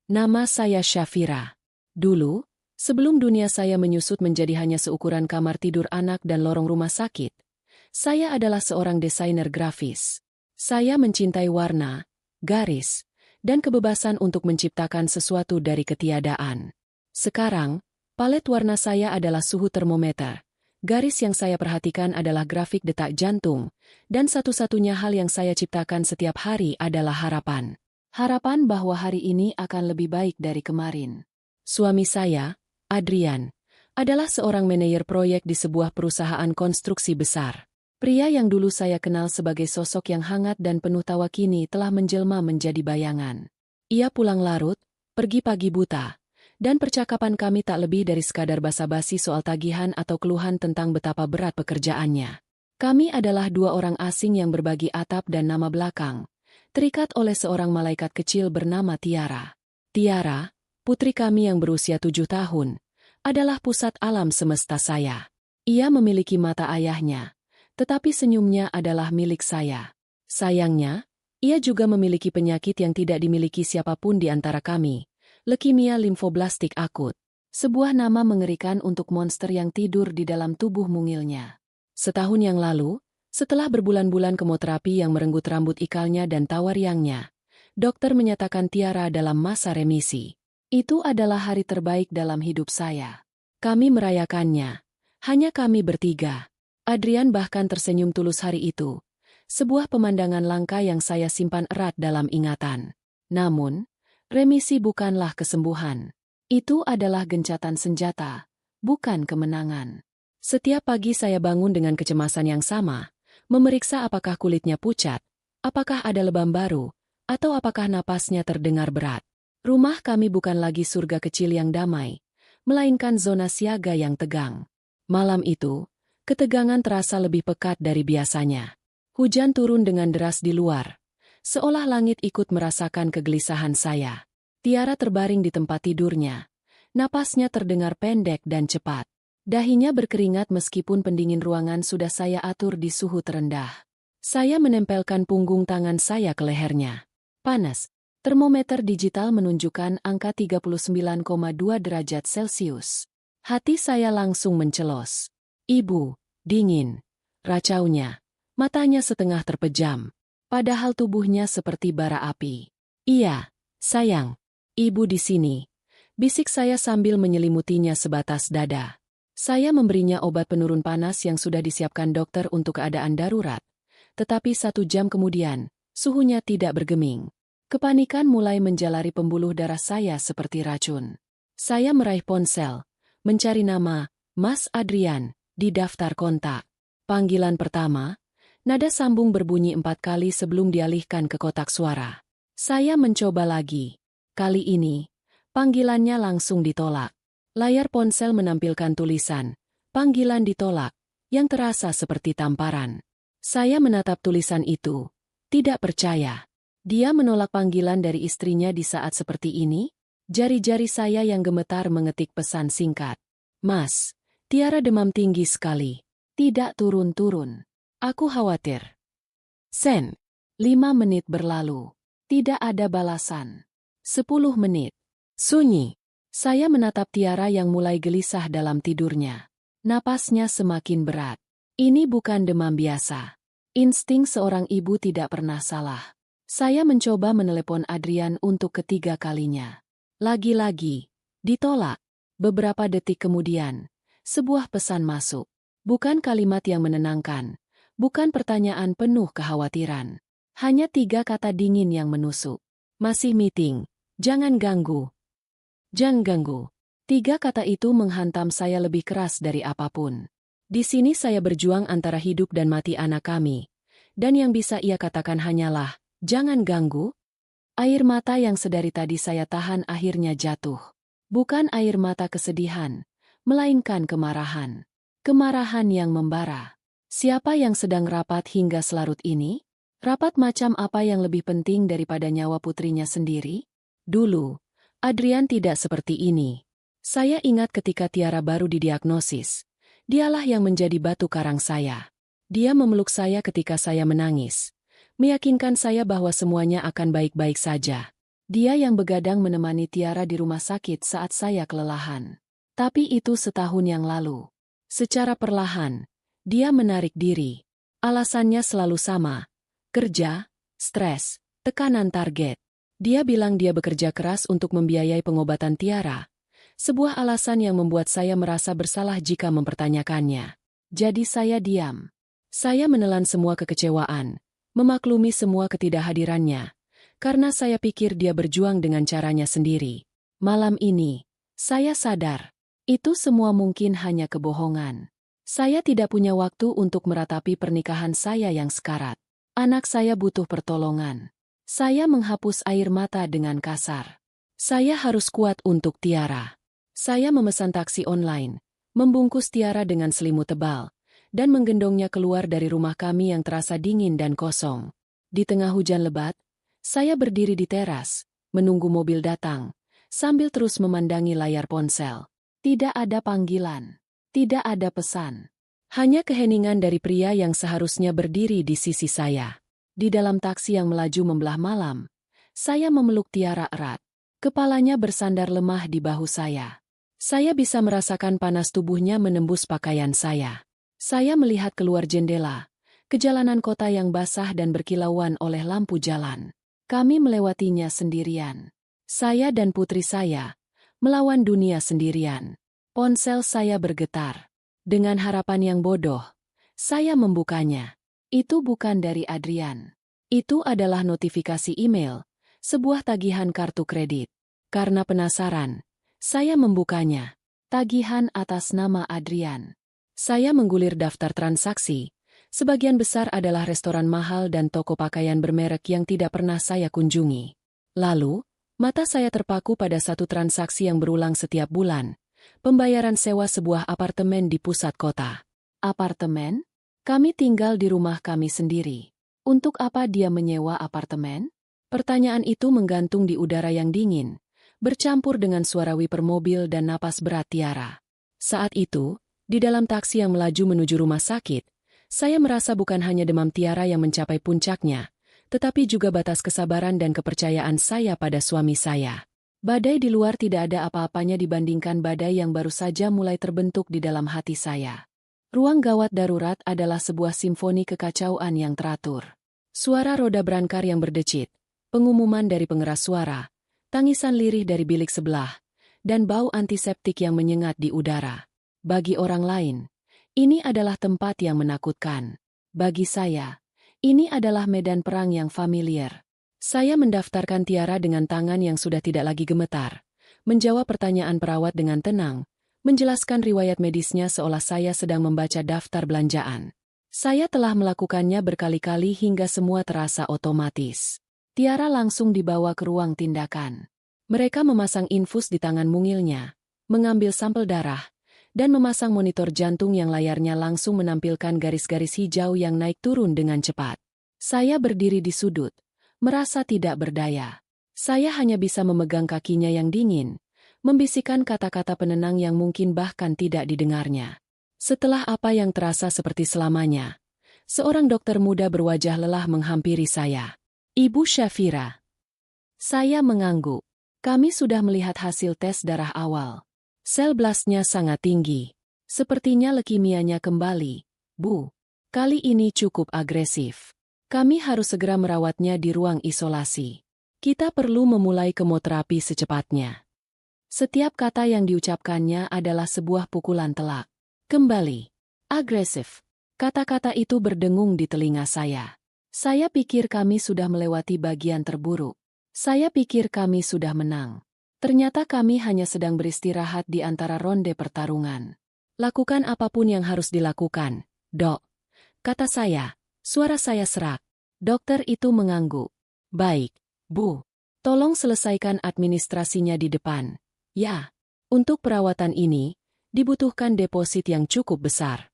Nama saya Syafira. Dulu, sebelum dunia saya menyusut menjadi hanya seukuran kamar tidur anak dan lorong rumah sakit, saya adalah seorang desainer grafis. Saya mencintai warna, garis, dan kebebasan untuk menciptakan sesuatu dari ketiadaan. Sekarang, palet warna saya adalah suhu termometer. Garis yang saya perhatikan adalah grafik detak jantung, dan satu-satunya hal yang saya ciptakan setiap hari adalah harapan. Harapan bahwa hari ini akan lebih baik dari kemarin. Suami saya, Adrian, adalah seorang manajer proyek di sebuah perusahaan konstruksi besar. Pria yang dulu saya kenal sebagai sosok yang hangat dan penuh tawa kini telah menjelma menjadi bayangan. Ia pulang larut, pergi pagi buta, dan percakapan kami tak lebih dari sekadar basa-basi soal tagihan atau keluhan tentang betapa berat pekerjaannya. Kami adalah dua orang asing yang berbagi atap dan nama belakang, terikat oleh seorang malaikat kecil bernama Tiara. Tiara, putri kami yang berusia 7 tahun, adalah pusat alam semesta saya. Ia memiliki mata ayahnya, tetapi senyumnya adalah milik saya. Sayangnya, ia juga memiliki penyakit yang tidak dimiliki siapapun di antara kami. Leukemia limfoblastik akut, sebuah nama mengerikan untuk monster yang tidur di dalam tubuh mungilnya. Setahun yang lalu, setelah berbulan-bulan kemoterapi yang merenggut rambut ikalnya dan tawa riangnya, dokter menyatakan Tiara dalam masa remisi. Itu adalah hari terbaik dalam hidup saya. Kami merayakannya. Hanya kami bertiga. Adrian bahkan tersenyum tulus hari itu. Sebuah pemandangan langka yang saya simpan erat dalam ingatan. Namun, remisi bukanlah kesembuhan. Itu adalah gencatan senjata, bukan kemenangan. Setiap pagi saya bangun dengan kecemasan yang sama, memeriksa apakah kulitnya pucat, apakah ada lebam baru, atau apakah napasnya terdengar berat. Rumah kami bukan lagi surga kecil yang damai, melainkan zona siaga yang tegang. Malam itu, ketegangan terasa lebih pekat dari biasanya. Hujan turun dengan deras di luar, seolah langit ikut merasakan kegelisahan saya. Tiara terbaring di tempat tidurnya. Napasnya terdengar pendek dan cepat. Dahinya berkeringat meskipun pendingin ruangan sudah saya atur di suhu terendah. Saya menempelkan punggung tangan saya ke lehernya. Panas. Termometer digital menunjukkan angka 39,2 derajat Celcius. Hati saya langsung mencelos. Ibu, dingin. Racaunya. Matanya setengah terpejam. Padahal tubuhnya seperti bara api. Iya, sayang. Ibu di sini. Bisik saya sambil menyelimutinya sebatas dada. Saya memberinya obat penurun panas yang sudah disiapkan dokter untuk keadaan darurat. Tetapi 1 jam kemudian, suhunya tidak bergeming. Kepanikan mulai menjalari pembuluh darah saya seperti racun. Saya meraih ponsel, mencari nama, Mas Adrian, di daftar kontak. Panggilan pertama, nada sambung berbunyi 4 kali sebelum dialihkan ke kotak suara. Saya mencoba lagi. Kali ini, panggilannya langsung ditolak. Layar ponsel menampilkan tulisan, panggilan ditolak, yang terasa seperti tamparan. Saya menatap tulisan itu, tidak percaya. Dia menolak panggilan dari istrinya di saat seperti ini? Jari-jari saya yang gemetar mengetik pesan singkat. Mas, Tiara demam tinggi sekali. Tidak turun-turun. Aku khawatir. Sen. 5 menit berlalu. Tidak ada balasan. 10 menit. Sunyi. Saya menatap Tiara yang mulai gelisah dalam tidurnya. Napasnya semakin berat. Ini bukan demam biasa. Insting seorang ibu tidak pernah salah. Saya mencoba menelepon Adrian untuk ketiga kalinya. Lagi-lagi, ditolak. Beberapa detik kemudian, sebuah pesan masuk. Bukan kalimat yang menenangkan. Bukan pertanyaan penuh kekhawatiran. Hanya 3 kata dingin yang menusuk. Masih meeting. Jangan ganggu. Jangan ganggu. 3 kata itu menghantam saya lebih keras dari apapun. Di sini saya berjuang antara hidup dan mati anak kami. Dan yang bisa ia katakan hanyalah, jangan ganggu. Air mata yang sedari tadi saya tahan akhirnya jatuh. Bukan air mata kesedihan, melainkan kemarahan. Kemarahan yang membara. Siapa yang sedang rapat hingga selarut ini? Rapat macam apa yang lebih penting daripada nyawa putrinya sendiri? Dulu, Adrian tidak seperti ini. Saya ingat ketika Tiara baru didiagnosis. Dialah yang menjadi batu karang saya. Dia memeluk saya ketika saya menangis. Meyakinkan saya bahwa semuanya akan baik-baik saja. Dia yang begadang menemani Tiara di rumah sakit saat saya kelelahan. Tapi itu setahun yang lalu. Secara perlahan, dia menarik diri. Alasannya selalu sama. Kerja, stres, tekanan target. Dia bilang dia bekerja keras untuk membiayai pengobatan Tiara. Sebuah alasan yang membuat saya merasa bersalah jika mempertanyakannya. Jadi saya diam. Saya menelan semua kekecewaan, memaklumi semua ketidakhadirannya. Karena saya pikir dia berjuang dengan caranya sendiri. Malam ini, saya sadar, itu semua mungkin hanya kebohongan. Saya tidak punya waktu untuk meratapi pernikahan saya yang sekarat. Anak saya butuh pertolongan. Saya menghapus air mata dengan kasar. Saya harus kuat untuk Tiara. Saya memesan taksi online, membungkus Tiara dengan selimut tebal, dan menggendongnya keluar dari rumah kami yang terasa dingin dan kosong. Di tengah hujan lebat, saya berdiri di teras, menunggu mobil datang, sambil terus memandangi layar ponsel. Tidak ada panggilan, tidak ada pesan. Hanya keheningan dari pria yang seharusnya berdiri di sisi saya. Di dalam taksi yang melaju membelah malam, saya memeluk Tiara erat. Kepalanya bersandar lemah di bahu saya. Saya bisa merasakan panas tubuhnya menembus pakaian saya. Saya melihat keluar jendela, ke jalanan kota yang basah dan berkilauan oleh lampu jalan. Kami melewatinya sendirian. Saya dan putri saya melawan dunia sendirian. Ponsel saya bergetar. Dengan harapan yang bodoh, saya membukanya. Itu bukan dari Adrian. Itu adalah notifikasi email, sebuah tagihan kartu kredit. Karena penasaran, saya membukanya. Tagihan atas nama Adrian. Saya menggulir daftar transaksi. Sebagian besar adalah restoran mahal dan toko pakaian bermerek yang tidak pernah saya kunjungi. Lalu, mata saya terpaku pada satu transaksi yang berulang setiap bulan. Pembayaran sewa sebuah apartemen di pusat kota. Apartemen? Kami tinggal di rumah kami sendiri. Untuk apa dia menyewa apartemen? Pertanyaan itu menggantung di udara yang dingin, bercampur dengan suara wiper mobil dan napas berat Tiara. Saat itu, di dalam taksi yang melaju menuju rumah sakit, saya merasa bukan hanya demam Tiara yang mencapai puncaknya, tetapi juga batas kesabaran dan kepercayaan saya pada suami saya. Badai di luar tidak ada apa-apanya dibandingkan badai yang baru saja mulai terbentuk di dalam hati saya. Ruang gawat darurat adalah sebuah simfoni kekacauan yang teratur. Suara roda berangkar yang berdecit, pengumuman dari pengeras suara, tangisan lirih dari bilik sebelah, dan bau antiseptik yang menyengat di udara. Bagi orang lain, ini adalah tempat yang menakutkan. Bagi saya, ini adalah medan perang yang familiar. Saya mendaftarkan Tiara dengan tangan yang sudah tidak lagi gemetar, menjawab pertanyaan perawat dengan tenang, menjelaskan riwayat medisnya seolah saya sedang membaca daftar belanjaan. Saya telah melakukannya berkali-kali hingga semua terasa otomatis. Tiara langsung dibawa ke ruang tindakan. Mereka memasang infus di tangan mungilnya, mengambil sampel darah, dan memasang monitor jantung yang layarnya langsung menampilkan garis-garis hijau yang naik turun dengan cepat. Saya berdiri di sudut, merasa tidak berdaya. Saya hanya bisa memegang kakinya yang dingin, membisikkan kata-kata penenang yang mungkin bahkan tidak didengarnya. Setelah apa yang terasa seperti selamanya, seorang dokter muda berwajah lelah menghampiri saya. Ibu Syafira. Saya mengangguk. Kami sudah melihat hasil tes darah awal. Sel blastnya sangat tinggi. Sepertinya leukemianya kembali, Bu. Kali ini cukup agresif. Kami harus segera merawatnya di ruang isolasi. Kita perlu memulai kemoterapi secepatnya. Setiap kata yang diucapkannya adalah sebuah pukulan telak. Kembali. Agresif. Kata-kata itu berdengung di telinga saya. Saya pikir kami sudah melewati bagian terburuk. Saya pikir kami sudah menang. Ternyata kami hanya sedang beristirahat di antara ronde pertarungan. Lakukan apapun yang harus dilakukan, Dok. Kata saya, suara saya serak. Dokter itu mengangguk. Baik, Bu. Tolong selesaikan administrasinya di depan. Ya, untuk perawatan ini, dibutuhkan deposit yang cukup besar.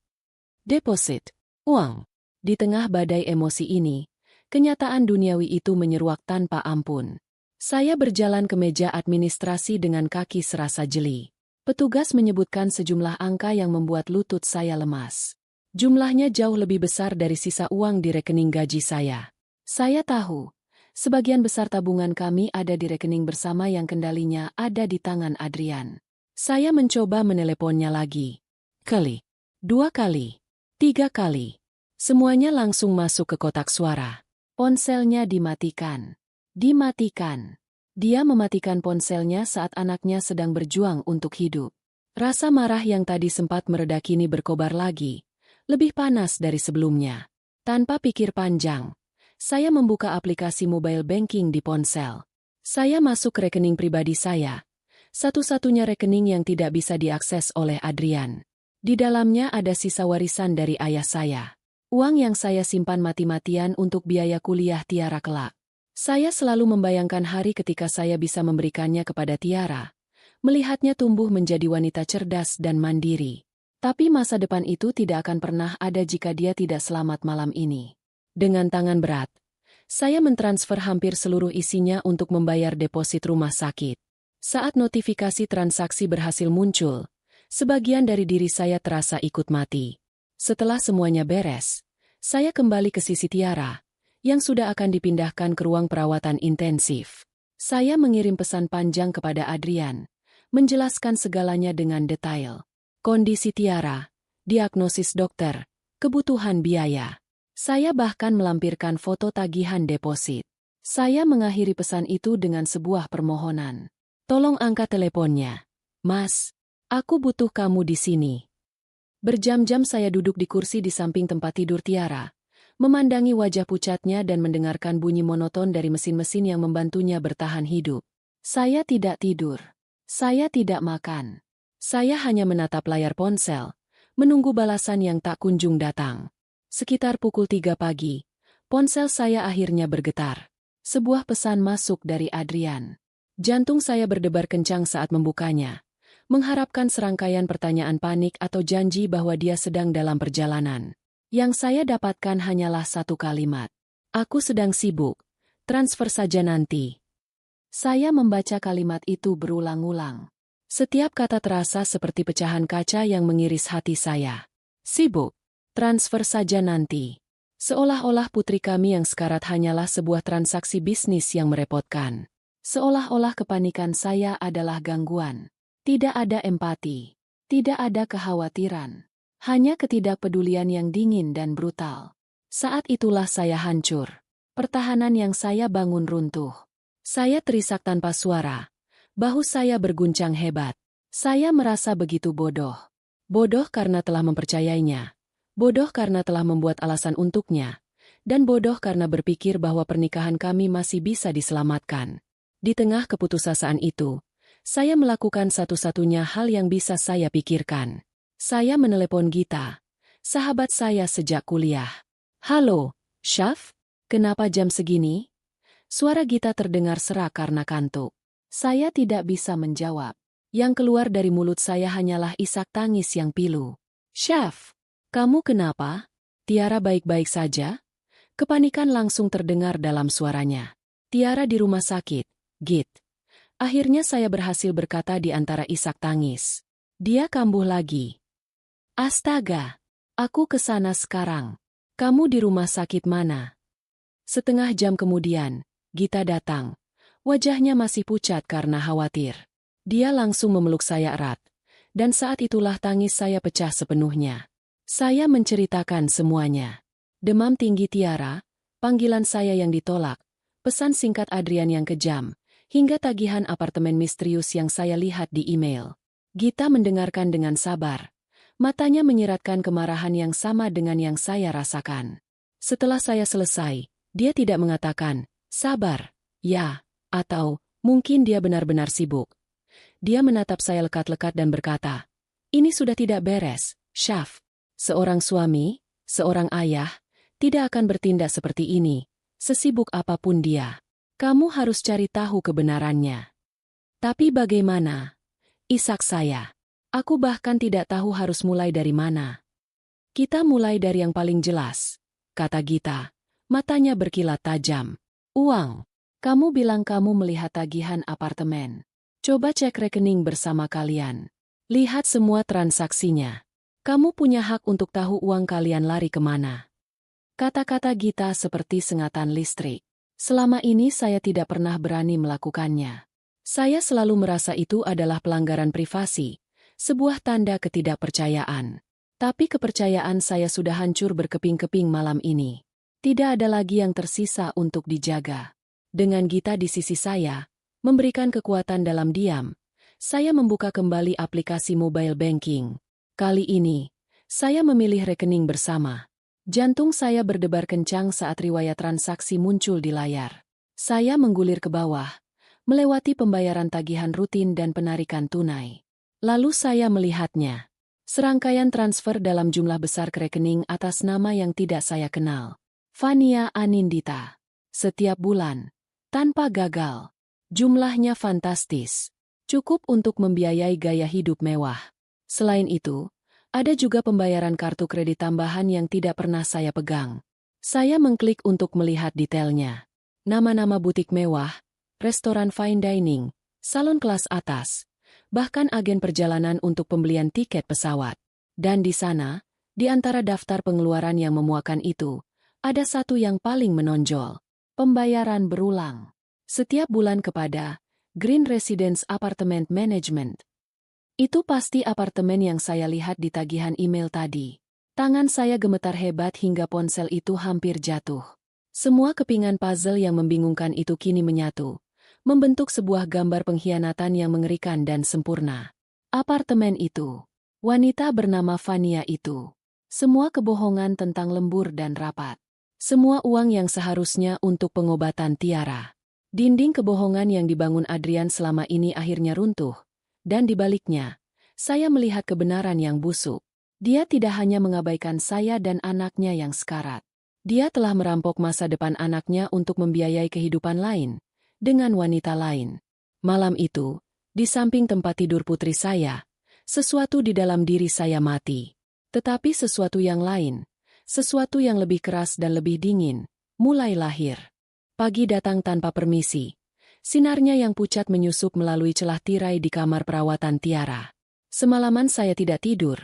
Deposit, uang. Di tengah badai emosi ini, kenyataan duniawi itu menyeruak tanpa ampun. Saya berjalan ke meja administrasi dengan kaki serasa jeli. Petugas menyebutkan sejumlah angka yang membuat lutut saya lemas. Jumlahnya jauh lebih besar dari sisa uang di rekening gaji saya. Saya tahu, Sebagian besar tabungan kami ada di rekening bersama yang kendalinya ada di tangan Adrian. Saya mencoba meneleponnya lagi. Kali, 2 kali, 3 kali. Semuanya langsung masuk ke kotak suara. Ponselnya dimatikan. Dimatikan. Dia mematikan ponselnya saat anaknya sedang berjuang untuk hidup. Rasa marah yang tadi sempat mereda kini berkobar lagi. Lebih panas dari sebelumnya. Tanpa pikir panjang, saya membuka aplikasi mobile banking di ponsel. Saya masuk ke rekening pribadi saya. Satu-satunya rekening yang tidak bisa diakses oleh Adrian. Di dalamnya ada sisa warisan dari ayah saya. Uang yang saya simpan mati-matian untuk biaya kuliah Tiara kelak. Saya selalu membayangkan hari ketika saya bisa memberikannya kepada Tiara. Melihatnya tumbuh menjadi wanita cerdas dan mandiri. Tapi masa depan itu tidak akan pernah ada jika dia tidak selamat malam ini. Dengan tangan berat, saya mentransfer hampir seluruh isinya untuk membayar deposit rumah sakit. Saat notifikasi transaksi berhasil muncul, sebagian dari diri saya terasa ikut mati. Setelah semuanya beres, saya kembali ke sisi Tiara, yang sudah akan dipindahkan ke ruang perawatan intensif. Saya mengirim pesan panjang kepada Adrian, menjelaskan segalanya dengan detail. Kondisi Tiara, diagnosis dokter, kebutuhan biaya. Saya bahkan melampirkan foto tagihan deposit. Saya mengakhiri pesan itu dengan sebuah permohonan. Tolong angkat teleponnya. Mas, aku butuh kamu di sini. Berjam-jam saya duduk di kursi di samping tempat tidur Tiara, memandangi wajah pucatnya dan mendengarkan bunyi monoton dari mesin-mesin yang membantunya bertahan hidup. Saya tidak tidur. Saya tidak makan. Saya hanya menatap layar ponsel, menunggu balasan yang tak kunjung datang. Sekitar pukul 3 pagi, ponsel saya akhirnya bergetar. Sebuah pesan masuk dari Adrian. Jantung saya berdebar kencang saat membukanya, mengharapkan serangkaian pertanyaan panik atau janji bahwa dia sedang dalam perjalanan. Yang saya dapatkan hanyalah satu kalimat. Aku sedang sibuk, transfer saja nanti. Saya membaca kalimat itu berulang-ulang. Setiap kata terasa seperti pecahan kaca yang mengiris hati saya. Sibuk, transfer saja nanti. Seolah-olah putri kami yang sekarat hanyalah sebuah transaksi bisnis yang merepotkan. Seolah-olah kepanikan saya adalah gangguan. Tidak ada empati. Tidak ada kekhawatiran. Hanya ketidakpedulian yang dingin dan brutal. Saat itulah saya hancur. Pertahanan yang saya bangun runtuh. Saya terisak tanpa suara. Bahu saya berguncang hebat. Saya merasa begitu bodoh. Bodoh karena telah mempercayainya. Bodoh karena telah membuat alasan untuknya. Dan bodoh karena berpikir bahwa pernikahan kami masih bisa diselamatkan. Di tengah keputusasaan itu, saya melakukan satu-satunya hal yang bisa saya pikirkan. Saya menelepon Gita, sahabat saya sejak kuliah. Halo, Syaf? Kenapa jam segini? Suara Gita terdengar serak karena kantuk. Saya tidak bisa menjawab. Yang keluar dari mulut saya hanyalah isak tangis yang pilu. Syaf, kamu kenapa? Tiara baik-baik saja? Kepanikan langsung terdengar dalam suaranya. Tiara di rumah sakit, Git. Akhirnya saya berhasil berkata di antara isak tangis. Dia kambuh lagi. Astaga, aku ke sana sekarang. Kamu di rumah sakit mana? Setengah jam kemudian, Gita datang. Wajahnya masih pucat karena khawatir. Dia langsung memeluk saya erat. Dan saat itulah tangis saya pecah sepenuhnya. Saya menceritakan semuanya. Demam tinggi Tiara, panggilan saya yang ditolak, pesan singkat Adrian yang kejam, hingga tagihan apartemen misterius yang saya lihat di email. Gita mendengarkan dengan sabar. Matanya menyiratkan kemarahan yang sama dengan yang saya rasakan. Setelah saya selesai, dia tidak mengatakan, sabar, ya, atau mungkin dia benar-benar sibuk. Dia menatap saya lekat-lekat dan berkata, ini sudah tidak beres, Syaf. Seorang suami, seorang ayah, tidak akan bertindak seperti ini, sesibuk apapun dia. Kamu harus cari tahu kebenarannya. Tapi bagaimana? Isak saya. Aku bahkan tidak tahu harus mulai dari mana. Kita mulai dari yang paling jelas, kata Gita. Matanya berkilat tajam. Uang. Kamu bilang kamu melihat tagihan apartemen. Coba cek rekening bersama kalian. Lihat semua transaksinya. Kamu punya hak untuk tahu uang kalian lari kemana. Kata-kata Gita seperti sengatan listrik. Selama ini saya tidak pernah berani melakukannya. Saya selalu merasa itu adalah pelanggaran privasi, sebuah tanda ketidakpercayaan. Tapi kepercayaan saya sudah hancur berkeping-keping malam ini. Tidak ada lagi yang tersisa untuk dijaga. Dengan Gita di sisi saya, memberikan kekuatan dalam diam, saya membuka kembali aplikasi mobile banking. Kali ini, saya memilih rekening bersama. Jantung saya berdebar kencang saat riwayat transaksi muncul di layar. Saya menggulir ke bawah, melewati pembayaran tagihan rutin dan penarikan tunai. Lalu saya melihatnya. Serangkaian transfer dalam jumlah besar ke rekening atas nama yang tidak saya kenal. Fania Anindita. Setiap bulan. Tanpa gagal. Jumlahnya fantastis. Cukup untuk membiayai gaya hidup mewah. Selain itu, ada juga pembayaran kartu kredit tambahan yang tidak pernah saya pegang. Saya mengklik untuk melihat detailnya. Nama-nama butik mewah, restoran fine dining, salon kelas atas, bahkan agen perjalanan untuk pembelian tiket pesawat. Dan di sana, di antara daftar pengeluaran yang memuakan itu, ada satu yang paling menonjol. Pembayaran berulang. Setiap bulan kepada Green Residence Apartment Management. Itu pasti apartemen yang saya lihat di tagihan email tadi. Tangan saya gemetar hebat hingga ponsel itu hampir jatuh. Semua kepingan puzzle yang membingungkan itu kini menyatu, membentuk sebuah gambar pengkhianatan yang mengerikan dan sempurna. Apartemen itu. Wanita bernama Fania itu. Semua kebohongan tentang lembur dan rapat. Semua uang yang seharusnya untuk pengobatan Tiara. Dinding kebohongan yang dibangun Adrian selama ini akhirnya runtuh. Dan di baliknya, saya melihat kebenaran yang busuk. Dia tidak hanya mengabaikan saya dan anaknya yang sekarat. Dia telah merampok masa depan anaknya untuk membiayai kehidupan lain. Dengan wanita lain. Malam itu, di samping tempat tidur putri saya, sesuatu di dalam diri saya mati. Tetapi sesuatu yang lain, sesuatu yang lebih keras dan lebih dingin, mulai lahir. Pagi datang tanpa permisi. Sinarnya yang pucat menyusup melalui celah tirai di kamar perawatan Tiara. Semalaman saya tidak tidur,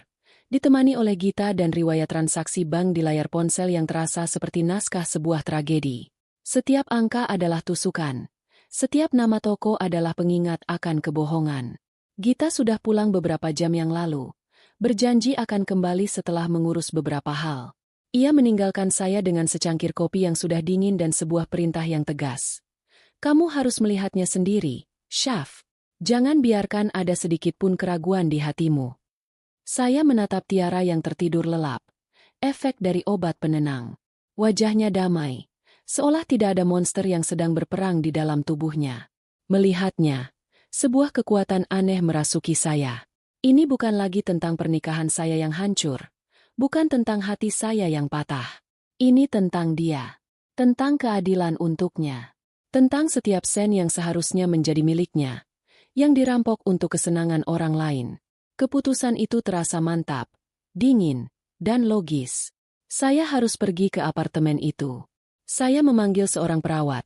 ditemani oleh Gita dan riwayat transaksi bank di layar ponsel yang terasa seperti naskah sebuah tragedi. Setiap angka adalah tusukan. Setiap nama toko adalah pengingat akan kebohongan. Gita sudah pulang beberapa jam yang lalu. Berjanji akan kembali setelah mengurus beberapa hal. Ia meninggalkan saya dengan secangkir kopi yang sudah dingin dan sebuah perintah yang tegas. Kamu harus melihatnya sendiri, Syaf. Jangan biarkan ada sedikit pun keraguan di hatimu. Saya menatap Tiara yang tertidur lelap. Efek dari obat penenang. Wajahnya damai. Seolah tidak ada monster yang sedang berperang di dalam tubuhnya. Melihatnya, sebuah kekuatan aneh merasuki saya. Ini bukan lagi tentang pernikahan saya yang hancur. Bukan tentang hati saya yang patah. Ini tentang dia. Tentang keadilan untuknya. Tentang setiap sen yang seharusnya menjadi miliknya. Yang dirampok untuk kesenangan orang lain. Keputusan itu terasa mantap, dingin, dan logis. Saya harus pergi ke apartemen itu. Saya memanggil seorang perawat,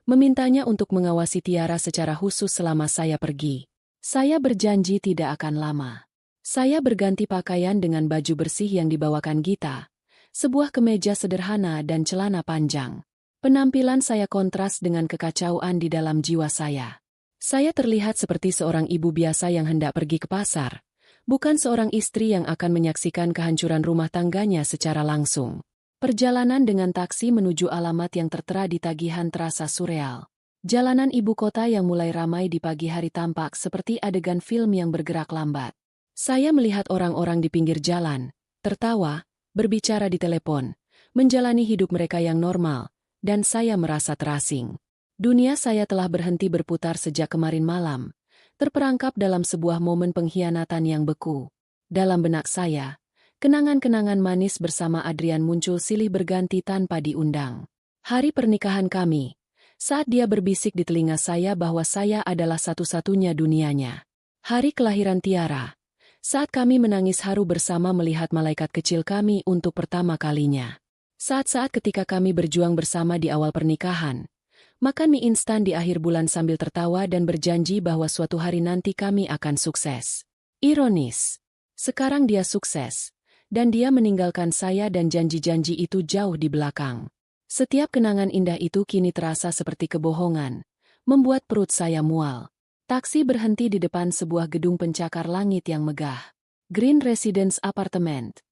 memintanya untuk mengawasi Tiara secara khusus selama saya pergi. Saya berjanji tidak akan lama. Saya berganti pakaian dengan baju bersih yang dibawakan Gita, sebuah kemeja sederhana dan celana panjang. Penampilan saya kontras dengan kekacauan di dalam jiwa saya. Saya terlihat seperti seorang ibu biasa yang hendak pergi ke pasar, bukan seorang istri yang akan menyaksikan kehancuran rumah tangganya secara langsung. Perjalanan dengan taksi menuju alamat yang tertera di tagihan terasa surreal. Jalanan ibu kota yang mulai ramai di pagi hari tampak seperti adegan film yang bergerak lambat. Saya melihat orang-orang di pinggir jalan, tertawa, berbicara di telepon, menjalani hidup mereka yang normal, dan saya merasa terasing. Dunia saya telah berhenti berputar sejak kemarin malam, terperangkap dalam sebuah momen pengkhianatan yang beku. Dalam benak saya, kenangan-kenangan manis bersama Adrian muncul silih berganti tanpa diundang. Hari pernikahan kami, saat dia berbisik di telinga saya bahwa saya adalah satu-satunya dunianya. Hari kelahiran Tiara, saat kami menangis haru bersama melihat malaikat kecil kami untuk pertama kalinya. Saat-saat ketika kami berjuang bersama di awal pernikahan, makan mie instan di akhir bulan sambil tertawa dan berjanji bahwa suatu hari nanti kami akan sukses. Ironis, sekarang dia sukses. Dan dia meninggalkan saya dan janji-janji itu jauh di belakang. Setiap kenangan indah itu kini terasa seperti kebohongan, membuat perut saya mual. Taksi berhenti di depan sebuah gedung pencakar langit yang megah. Green Residence Apartment.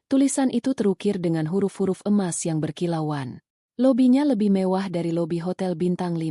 Tulisan itu terukir dengan huruf-huruf emas yang berkilauan. Lobinya lebih mewah dari lobi hotel bintang 5.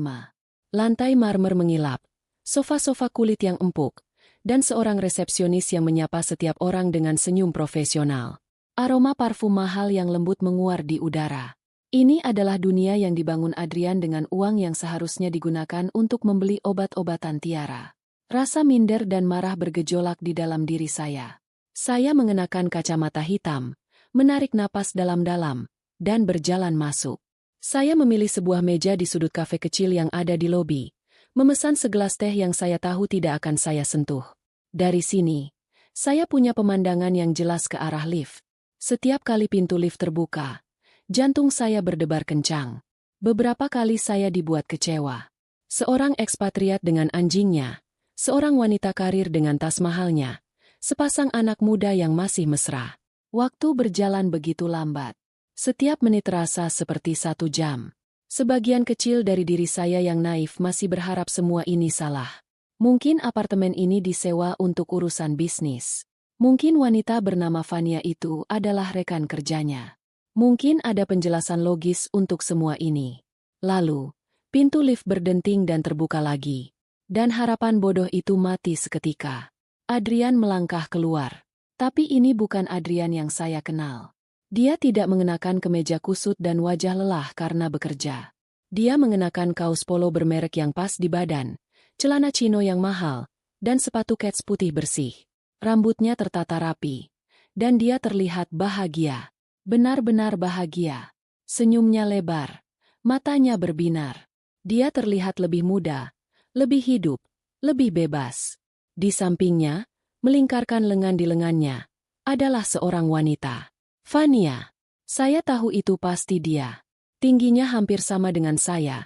Lantai marmer mengilap, sofa-sofa kulit yang empuk, dan seorang resepsionis yang menyapa setiap orang dengan senyum profesional. Aroma parfum mahal yang lembut menguar di udara. Ini adalah dunia yang dibangun Adrian dengan uang yang seharusnya digunakan untuk membeli obat-obatan Tiara. Rasa minder dan marah bergejolak di dalam diri saya. Saya mengenakan kacamata hitam, menarik napas dalam-dalam, dan berjalan masuk. Saya memilih sebuah meja di sudut kafe kecil yang ada di lobi, memesan segelas teh yang saya tahu tidak akan saya sentuh. Dari sini, saya punya pemandangan yang jelas ke arah lift. Setiap kali pintu lift terbuka, jantung saya berdebar kencang. Beberapa kali saya dibuat kecewa. Seorang ekspatriat dengan anjingnya, seorang wanita karir dengan tas mahalnya, sepasang anak muda yang masih mesra. Waktu berjalan begitu lambat. Setiap menit terasa seperti 1 jam. Sebagian kecil dari diri saya yang naif masih berharap semua ini salah. Mungkin apartemen ini disewa untuk urusan bisnis. Mungkin wanita bernama Vania itu adalah rekan kerjanya. Mungkin ada penjelasan logis untuk semua ini. Lalu, pintu lift berdenting dan terbuka lagi. Dan harapan bodoh itu mati seketika. Adrian melangkah keluar. Tapi ini bukan Adrian yang saya kenal. Dia tidak mengenakan kemeja kusut dan wajah lelah karena bekerja. Dia mengenakan kaos polo bermerek yang pas di badan, celana chino yang mahal, dan sepatu kets putih bersih. Rambutnya tertata rapi. Dan dia terlihat bahagia. Benar-benar bahagia. Senyumnya lebar. Matanya berbinar. Dia terlihat lebih muda, lebih hidup, lebih bebas. Di sampingnya, melingkarkan lengan di lengannya, adalah seorang wanita. Vania. Saya tahu itu pasti dia. Tingginya hampir sama dengan saya.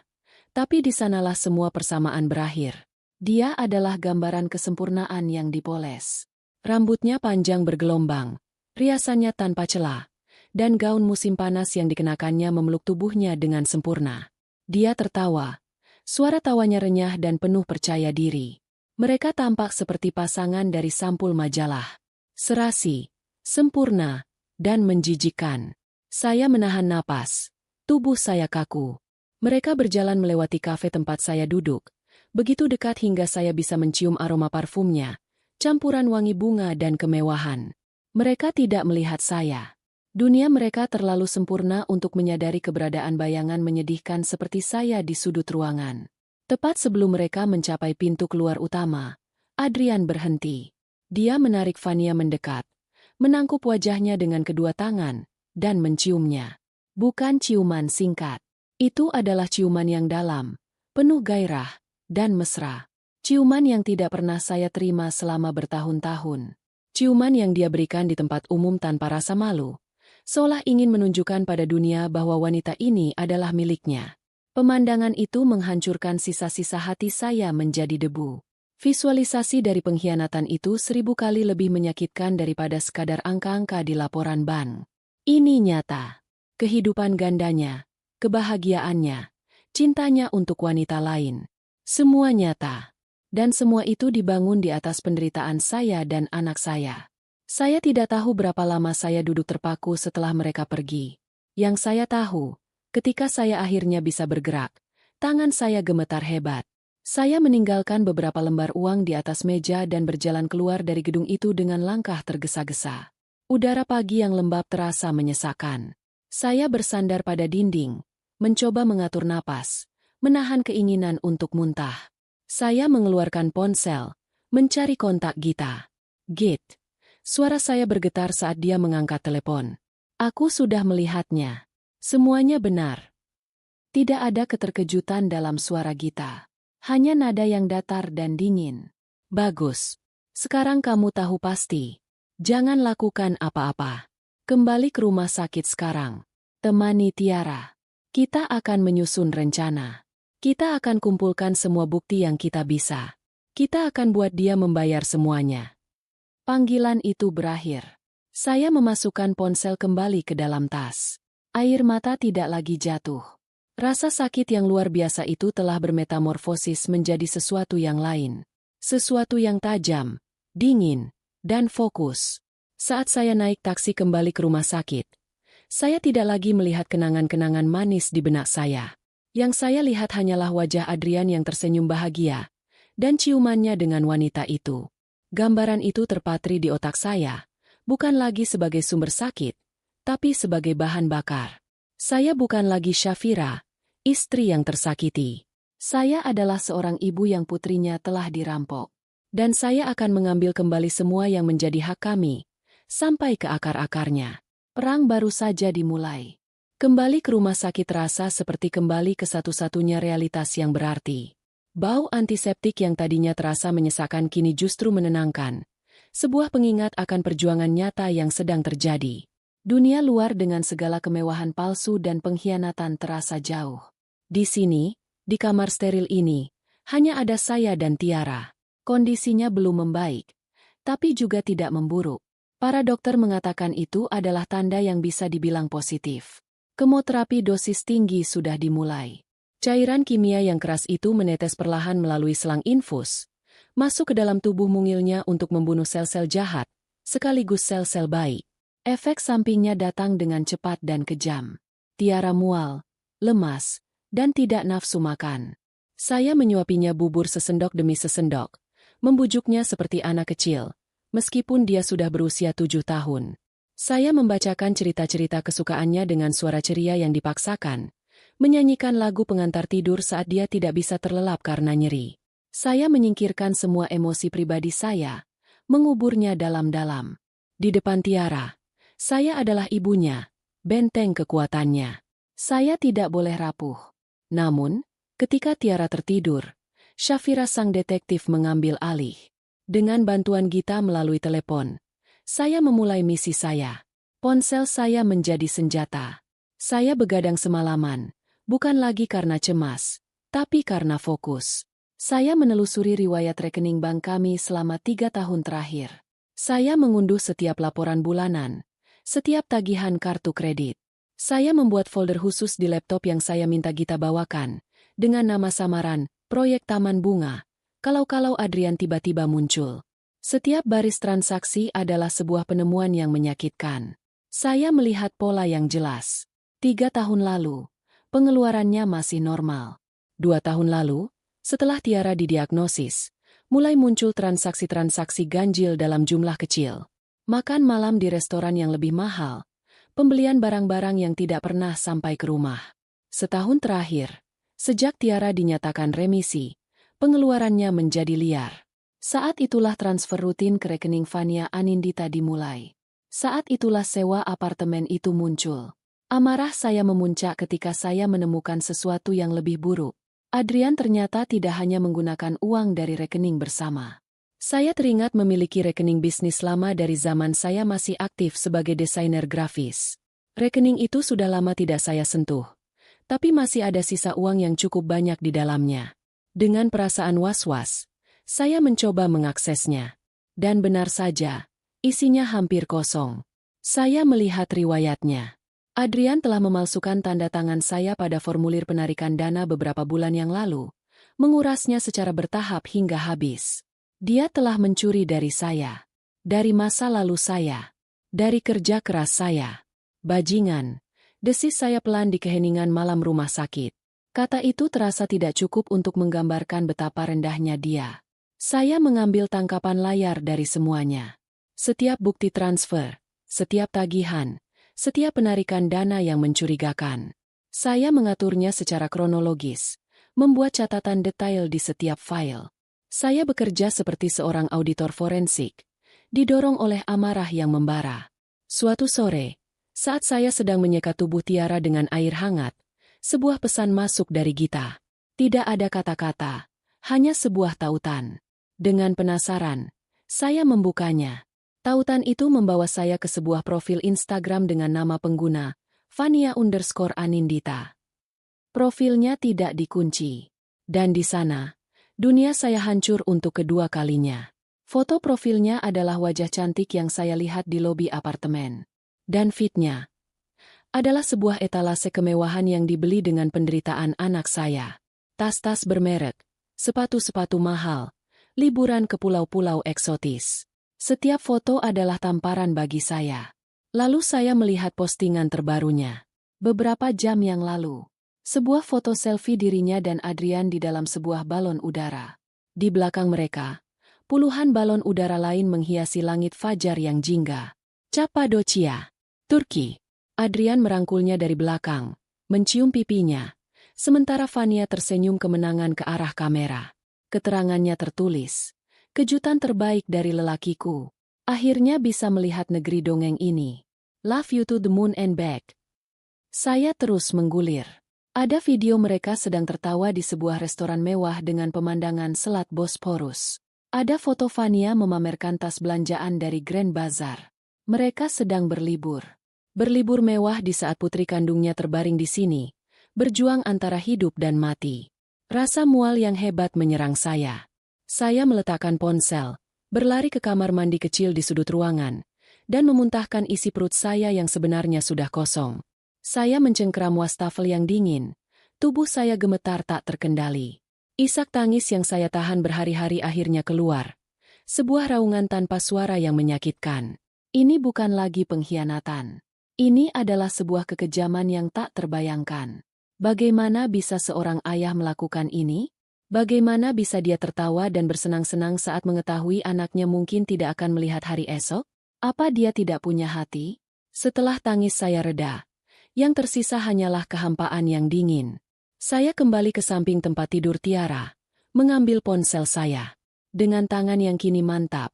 Tapi di sanalah semua persamaan berakhir. Dia adalah gambaran kesempurnaan yang dipoles. Rambutnya panjang bergelombang, riasannya tanpa celah, dan gaun musim panas yang dikenakannya memeluk tubuhnya dengan sempurna. Dia tertawa. Suara tawanya renyah dan penuh percaya diri. Mereka tampak seperti pasangan dari sampul majalah. Serasi, sempurna, dan menjijikkan. Saya menahan napas. Tubuh saya kaku. Mereka berjalan melewati kafe tempat saya duduk. Begitu dekat hingga saya bisa mencium aroma parfumnya, campuran wangi bunga dan kemewahan. Mereka tidak melihat saya. Dunia mereka terlalu sempurna untuk menyadari keberadaan bayangan menyedihkan seperti saya di sudut ruangan. Tepat sebelum mereka mencapai pintu keluar utama, Adrian berhenti. Dia menarik Vania mendekat, menangkup wajahnya dengan kedua tangan, dan menciumnya. Bukan ciuman singkat. Itu adalah ciuman yang dalam, penuh gairah, dan mesra. Ciuman yang tidak pernah saya terima selama bertahun-tahun. Ciuman yang dia berikan di tempat umum tanpa rasa malu, seolah ingin menunjukkan pada dunia bahwa wanita ini adalah miliknya. Pemandangan itu menghancurkan sisa-sisa hati saya menjadi debu. Visualisasi dari pengkhianatan itu 1000 kali lebih menyakitkan daripada sekadar angka-angka di laporan bank. Ini nyata. Kehidupan gandanya, kebahagiaannya, cintanya untuk wanita lain. Semua nyata. Dan semua itu dibangun di atas penderitaan saya dan anak saya. Saya tidak tahu berapa lama saya duduk terpaku setelah mereka pergi. Yang saya tahu, ketika saya akhirnya bisa bergerak, tangan saya gemetar hebat. Saya meninggalkan beberapa lembar uang di atas meja dan berjalan keluar dari gedung itu dengan langkah tergesa-gesa. Udara pagi yang lembab terasa menyesakkan. Saya bersandar pada dinding, mencoba mengatur napas, menahan keinginan untuk muntah. Saya mengeluarkan ponsel, mencari kontak Gita. Git. Suara saya bergetar saat dia mengangkat telepon. Aku sudah melihatnya. Semuanya benar. Tidak ada keterkejutan dalam suara Gita. Hanya nada yang datar dan dingin. Bagus. Sekarang kamu tahu pasti. Jangan lakukan apa-apa. Kembali ke rumah sakit sekarang. Temani Tiara. Kita akan menyusun rencana. Kita akan kumpulkan semua bukti yang kita bisa. Kita akan buat dia membayar semuanya. Panggilan itu berakhir. Saya memasukkan ponsel kembali ke dalam tas. Air mata tidak lagi jatuh. Rasa sakit yang luar biasa itu telah bermetamorfosis menjadi sesuatu yang lain. Sesuatu yang tajam, dingin, dan fokus. Saat saya naik taksi kembali ke rumah sakit, saya tidak lagi melihat kenangan-kenangan manis di benak saya. Yang saya lihat hanyalah wajah Adrian yang tersenyum bahagia, dan ciumannya dengan wanita itu. Gambaran itu terpatri di otak saya, bukan lagi sebagai sumber sakit, tapi sebagai bahan bakar. Saya bukan lagi Syafira, istri yang tersakiti. Saya adalah seorang ibu yang putrinya telah dirampok. Dan saya akan mengambil kembali semua yang menjadi hak kami, sampai ke akar-akarnya. Perang baru saja dimulai. Kembali ke rumah sakit terasa seperti kembali ke satu-satunya realitas yang berarti. Bau antiseptik yang tadinya terasa menyesakan kini justru menenangkan. Sebuah pengingat akan perjuangan nyata yang sedang terjadi. Dunia luar dengan segala kemewahan palsu dan pengkhianatan terasa jauh. Di sini, di kamar steril ini, hanya ada saya dan Tiara. Kondisinya belum membaik, tapi juga tidak memburuk. Para dokter mengatakan itu adalah tanda yang bisa dibilang positif. Kemoterapi dosis tinggi sudah dimulai. Cairan kimia yang keras itu menetes perlahan melalui selang infus, masuk ke dalam tubuh mungilnya untuk membunuh sel-sel jahat, sekaligus sel-sel baik. Efek sampingnya datang dengan cepat dan kejam. Tiara mual, lemas, dan tidak nafsu makan. Saya menyuapinya bubur sesendok demi sesendok, membujuknya seperti anak kecil, meskipun dia sudah berusia 7 tahun. Saya membacakan cerita-cerita kesukaannya dengan suara ceria yang dipaksakan, menyanyikan lagu pengantar tidur saat dia tidak bisa terlelap karena nyeri. Saya menyingkirkan semua emosi pribadi saya, menguburnya dalam-dalam. Di depan Tiara, saya adalah ibunya, benteng kekuatannya. Saya tidak boleh rapuh. Namun, ketika Tiara tertidur, Syafira sang detektif mengambil alih. Dengan bantuan Gita melalui telepon, saya memulai misi saya. Ponsel saya menjadi senjata. Saya begadang semalaman. Bukan lagi karena cemas, tapi karena fokus. Saya menelusuri riwayat rekening bank kami selama 3 tahun terakhir. Saya mengunduh setiap laporan bulanan, setiap tagihan kartu kredit. Saya membuat folder khusus di laptop yang saya minta Gita bawakan, dengan nama samaran, Proyek Taman Bunga, kalau-kalau Adrian tiba-tiba muncul. Setiap baris transaksi adalah sebuah penemuan yang menyakitkan. Saya melihat pola yang jelas. 3 tahun lalu, pengeluarannya masih normal. 2 tahun lalu, setelah Tiara didiagnosis, mulai muncul transaksi-transaksi ganjil dalam jumlah kecil. Makan malam di restoran yang lebih mahal, pembelian barang-barang yang tidak pernah sampai ke rumah. Setahun terakhir, sejak Tiara dinyatakan remisi, pengeluarannya menjadi liar. Saat itulah transfer rutin ke rekening Fania Anindita dimulai. Saat itulah sewa apartemen itu muncul. Amarah saya memuncak ketika saya menemukan sesuatu yang lebih buruk. Adrian ternyata tidak hanya menggunakan uang dari rekening bersama. Saya teringat memiliki rekening bisnis lama dari zaman saya masih aktif sebagai desainer grafis. Rekening itu sudah lama tidak saya sentuh, tapi masih ada sisa uang yang cukup banyak di dalamnya. Dengan perasaan was-was, saya mencoba mengaksesnya. Dan benar saja, isinya hampir kosong. Saya melihat riwayatnya. Adrian telah memalsukan tanda tangan saya pada formulir penarikan dana beberapa bulan yang lalu, mengurasnya secara bertahap hingga habis. Dia telah mencuri dari saya, dari masa lalu saya, dari kerja keras saya. Bajingan, desis saya pelan di keheningan malam rumah sakit. Kata itu terasa tidak cukup untuk menggambarkan betapa rendahnya dia. Saya mengambil tangkapan layar dari semuanya. Setiap bukti transfer, setiap tagihan, setiap penarikan dana yang mencurigakan. Saya mengaturnya secara kronologis, membuat catatan detail di setiap file. Saya bekerja seperti seorang auditor forensik, didorong oleh amarah yang membara. Suatu sore, saat saya sedang menyeka tubuh Tiara dengan air hangat, sebuah pesan masuk dari Gita. Tidak ada kata-kata, hanya sebuah tautan. Dengan penasaran, saya membukanya. Tautan itu membawa saya ke sebuah profil Instagram dengan nama pengguna, Fania_Anindita. Profilnya tidak dikunci. Dan di sana, dunia saya hancur untuk kedua kalinya. Foto profilnya adalah wajah cantik yang saya lihat di lobi apartemen. Dan feed-nya adalah sebuah etalase kemewahan yang dibeli dengan penderitaan anak saya. Tas-tas bermerek, sepatu-sepatu mahal, liburan ke pulau-pulau eksotis. Setiap foto adalah tamparan bagi saya. Lalu saya melihat postingan terbarunya. Beberapa jam yang lalu, sebuah foto selfie dirinya dan Adrian di dalam sebuah balon udara. Di belakang mereka, puluhan balon udara lain menghiasi langit fajar yang jingga. Cappadocia, Turki. Adrian merangkulnya dari belakang, mencium pipinya, sementara Vania tersenyum kemenangan ke arah kamera. Keterangannya tertulis, kejutan terbaik dari lelakiku. Akhirnya bisa melihat negeri dongeng ini. Love you to the moon and back. Saya terus menggulir. Ada video mereka sedang tertawa di sebuah restoran mewah dengan pemandangan Selat Bosporus. Ada foto Vania memamerkan tas belanjaan dari Grand Bazaar. Mereka sedang berlibur. Berlibur mewah di saat putri kandungnya terbaring di sini, berjuang antara hidup dan mati. Rasa mual yang hebat menyerang saya. Saya meletakkan ponsel, berlari ke kamar mandi kecil di sudut ruangan, dan memuntahkan isi perut saya yang sebenarnya sudah kosong. Saya mencengkeram wastafel yang dingin, tubuh saya gemetar tak terkendali. Isak tangis yang saya tahan berhari-hari akhirnya keluar. Sebuah raungan tanpa suara yang menyakitkan. Ini bukan lagi pengkhianatan. Ini adalah sebuah kekejaman yang tak terbayangkan. Bagaimana bisa seorang ayah melakukan ini? Bagaimana bisa dia tertawa dan bersenang-senang saat mengetahui anaknya mungkin tidak akan melihat hari esok? Apa dia tidak punya hati? Setelah tangis saya reda, yang tersisa hanyalah kehampaan yang dingin. Saya kembali ke samping tempat tidur Tiara, mengambil ponsel saya. Dengan tangan yang kini mantap,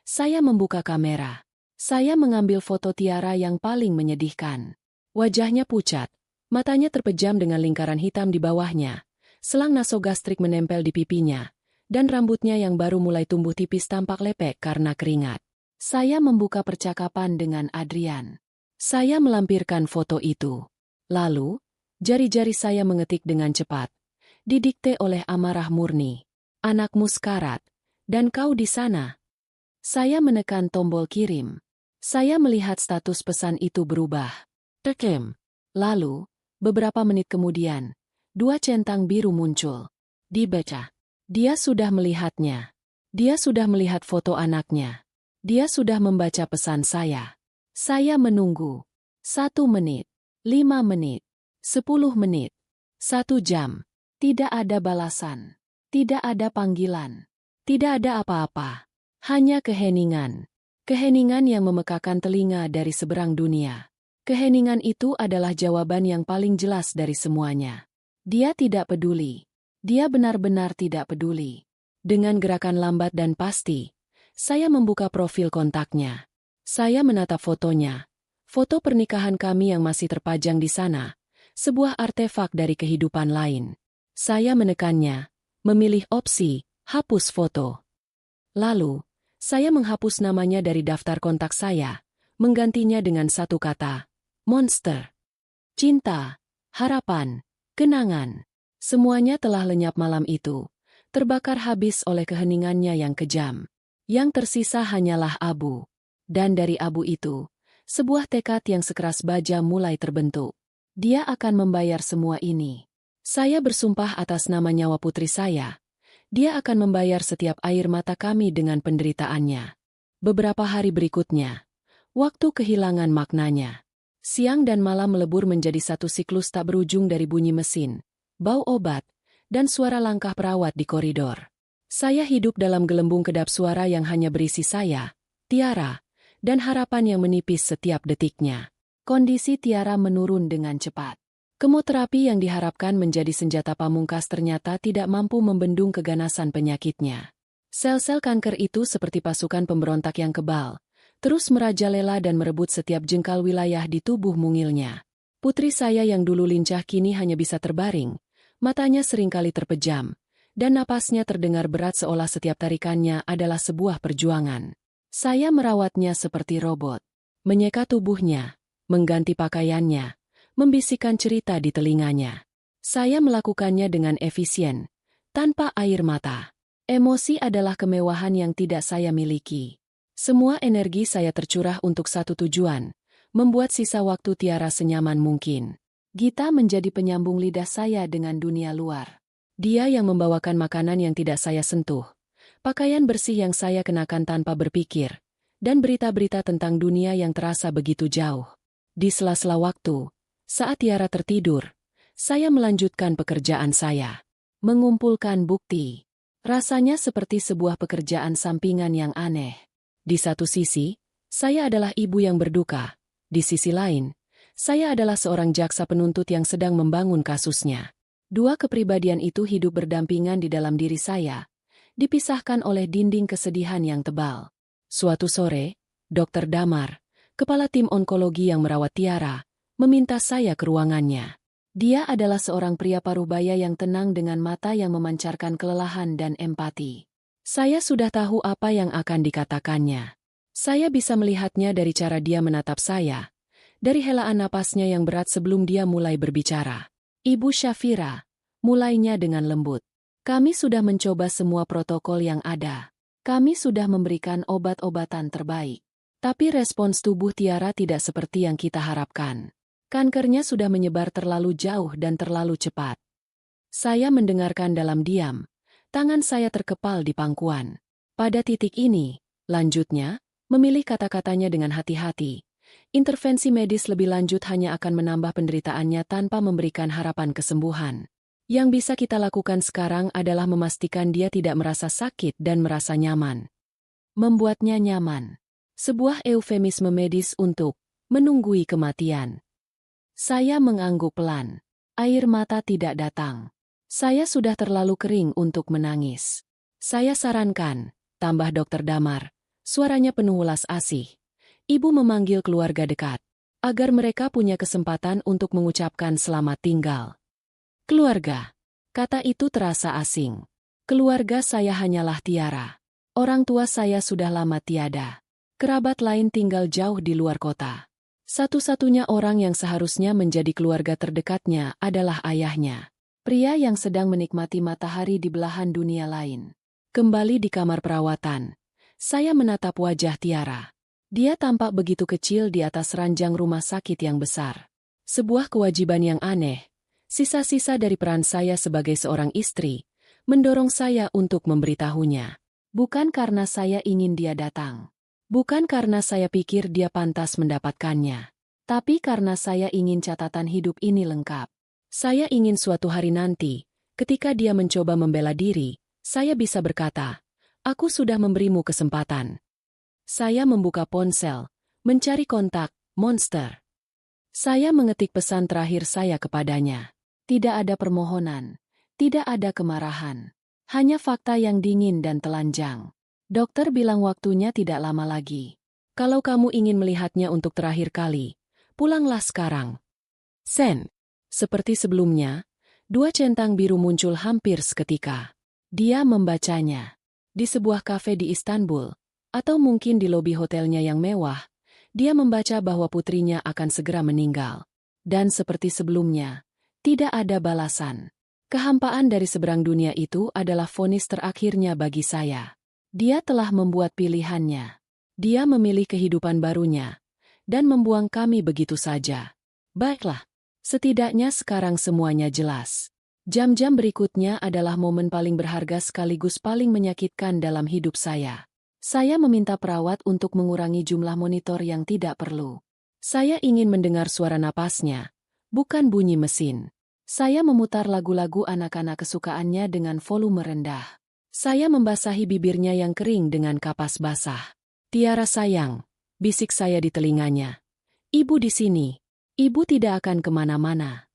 saya membuka kamera. Saya mengambil foto Tiara yang paling menyedihkan. Wajahnya pucat, matanya terpejam dengan lingkaran hitam di bawahnya, selang nasogastrik menempel di pipinya, dan rambutnya yang baru mulai tumbuh tipis tampak lepek karena keringat. Saya membuka percakapan dengan Adrian. Saya melampirkan foto itu. Lalu, jari-jari saya mengetik dengan cepat. Didikte oleh amarah murni. Anakmu sekarat, dan kau di sana. Saya menekan tombol kirim. Saya melihat status pesan itu berubah. Tekem. Lalu, beberapa menit kemudian, 2 centang biru muncul. Dibaca. Dia sudah melihatnya. Dia sudah melihat foto anaknya. Dia sudah membaca pesan saya. Saya menunggu. 1 menit. 5 menit. 10 menit. 1 jam. Tidak ada balasan. Tidak ada panggilan. Tidak ada apa-apa. Hanya keheningan. Keheningan yang memekakan telinga dari seberang dunia. Keheningan itu adalah jawaban yang paling jelas dari semuanya. Dia tidak peduli. Dia benar-benar tidak peduli. Dengan gerakan lambat dan pasti, saya membuka profil kontaknya. Saya menatap fotonya. Foto pernikahan kami yang masih terpajang di sana. Sebuah artefak dari kehidupan lain. Saya menekannya, memilih opsi, hapus foto. Lalu, saya menghapus namanya dari daftar kontak saya, menggantinya dengan 1 kata, monster. Cinta, harapan, kenangan. Semuanya telah lenyap malam itu, terbakar habis oleh keheningannya yang kejam. Yang tersisa hanyalah abu. Dan dari abu itu, sebuah tekad yang sekeras baja mulai terbentuk. Dia akan membayar semua ini. Saya bersumpah atas nama nyawa putri saya. Dia akan membayar setiap air mata kami dengan penderitaannya. Beberapa hari berikutnya, waktu kehilangan maknanya. Siang dan malam melebur menjadi satu siklus tak berujung dari bunyi mesin, bau obat, dan suara langkah perawat di koridor. Saya hidup dalam gelembung kedap suara yang hanya berisi saya, Tiara, dan harapan yang menipis setiap detiknya. Kondisi Tiara menurun dengan cepat. Kemoterapi yang diharapkan menjadi senjata pamungkas ternyata tidak mampu membendung keganasan penyakitnya. Sel-sel kanker itu seperti pasukan pemberontak yang kebal, terus merajalela dan merebut setiap jengkal wilayah di tubuh mungilnya. Putri saya yang dulu lincah kini hanya bisa terbaring, matanya seringkali terpejam, dan napasnya terdengar berat seolah setiap tarikannya adalah sebuah perjuangan. Saya merawatnya seperti robot, menyeka tubuhnya, mengganti pakaiannya, membisikkan cerita di telinganya. Saya melakukannya dengan efisien, tanpa air mata. Emosi adalah kemewahan yang tidak saya miliki. Semua energi saya tercurah untuk satu tujuan, membuat sisa waktu Tiara senyaman mungkin. Gita menjadi penyambung lidah saya dengan dunia luar. Dia yang membawakan makanan yang tidak saya sentuh, pakaian bersih yang saya kenakan tanpa berpikir, dan berita-berita tentang dunia yang terasa begitu jauh. Di sela-sela waktu, saat Tiara tertidur, saya melanjutkan pekerjaan saya. Mengumpulkan bukti. Rasanya seperti sebuah pekerjaan sampingan yang aneh. Di satu sisi, saya adalah ibu yang berduka. Di sisi lain, saya adalah seorang jaksa penuntut yang sedang membangun kasusnya. Dua kepribadian itu hidup berdampingan di dalam diri saya, dipisahkan oleh dinding kesedihan yang tebal. Suatu sore, Dr. Damar, kepala tim onkologi yang merawat Tiara, meminta saya ke ruangannya. Dia adalah seorang pria parubaya yang tenang dengan mata yang memancarkan kelelahan dan empati. Saya sudah tahu apa yang akan dikatakannya. Saya bisa melihatnya dari cara dia menatap saya, dari helaan napasnya yang berat sebelum dia mulai berbicara. Ibu Syafira, mulainya dengan lembut. Kami sudah mencoba semua protokol yang ada. Kami sudah memberikan obat-obatan terbaik. Tapi respons tubuh Tiara tidak seperti yang kita harapkan. Kankernya sudah menyebar terlalu jauh dan terlalu cepat. Saya mendengarkan dalam diam. Tangan saya terkepal di pangkuan. Pada titik ini, lanjutnya, memilih kata-katanya dengan hati-hati. Intervensi medis lebih lanjut hanya akan menambah penderitaannya tanpa memberikan harapan kesembuhan. Yang bisa kita lakukan sekarang adalah memastikan dia tidak merasa sakit dan merasa nyaman. Membuatnya nyaman. Sebuah eufemisme medis untuk menunggui kematian. Saya mengangguk pelan. Air mata tidak datang. Saya sudah terlalu kering untuk menangis. Saya sarankan, tambah Dr. Damar, suaranya penuh welas asih. Ibu memanggil keluarga dekat, agar mereka punya kesempatan untuk mengucapkan selamat tinggal. Keluarga. Kata itu terasa asing. Keluarga saya hanyalah Tiara. Orang tua saya sudah lama tiada. Kerabat lain tinggal jauh di luar kota. Satu-satunya orang yang seharusnya menjadi keluarga terdekatnya adalah ayahnya. Pria yang sedang menikmati matahari di belahan dunia lain. Kembali di kamar perawatan, saya menatap wajah Tiara. Dia tampak begitu kecil di atas ranjang rumah sakit yang besar. Sebuah kewajiban yang aneh, sisa-sisa dari peran saya sebagai seorang istri, mendorong saya untuk memberitahunya. Bukan karena saya ingin dia datang. Bukan karena saya pikir dia pantas mendapatkannya. Tapi karena saya ingin catatan hidup ini lengkap. Saya ingin suatu hari nanti, ketika dia mencoba membela diri, saya bisa berkata, aku sudah memberimu kesempatan. Saya membuka ponsel, mencari kontak, monster. Saya mengetik pesan terakhir saya kepadanya. Tidak ada permohonan, tidak ada kemarahan. Hanya fakta yang dingin dan telanjang. Dokter bilang waktunya tidak lama lagi. Kalau kamu ingin melihatnya untuk terakhir kali, pulanglah sekarang. Sen. Seperti sebelumnya, dua centang biru muncul hampir seketika. Dia membacanya. Di sebuah kafe di Istanbul, atau mungkin di lobi hotelnya yang mewah, dia membaca bahwa putrinya akan segera meninggal. Dan seperti sebelumnya, tidak ada balasan. Kehampaan dari seberang dunia itu adalah vonis terakhirnya bagi saya. Dia telah membuat pilihannya. Dia memilih kehidupan barunya, dan membuang kami begitu saja. Baiklah, setidaknya sekarang semuanya jelas. Jam-jam berikutnya adalah momen paling berharga sekaligus paling menyakitkan dalam hidup saya. Saya meminta perawat untuk mengurangi jumlah monitor yang tidak perlu. Saya ingin mendengar suara napasnya, bukan bunyi mesin. Saya memutar lagu-lagu anak-anak kesukaannya dengan volume rendah. Saya membasahi bibirnya yang kering dengan kapas basah. Tiara sayang, bisik saya di telinganya. Ibu di sini. Ibu tidak akan kemana-mana.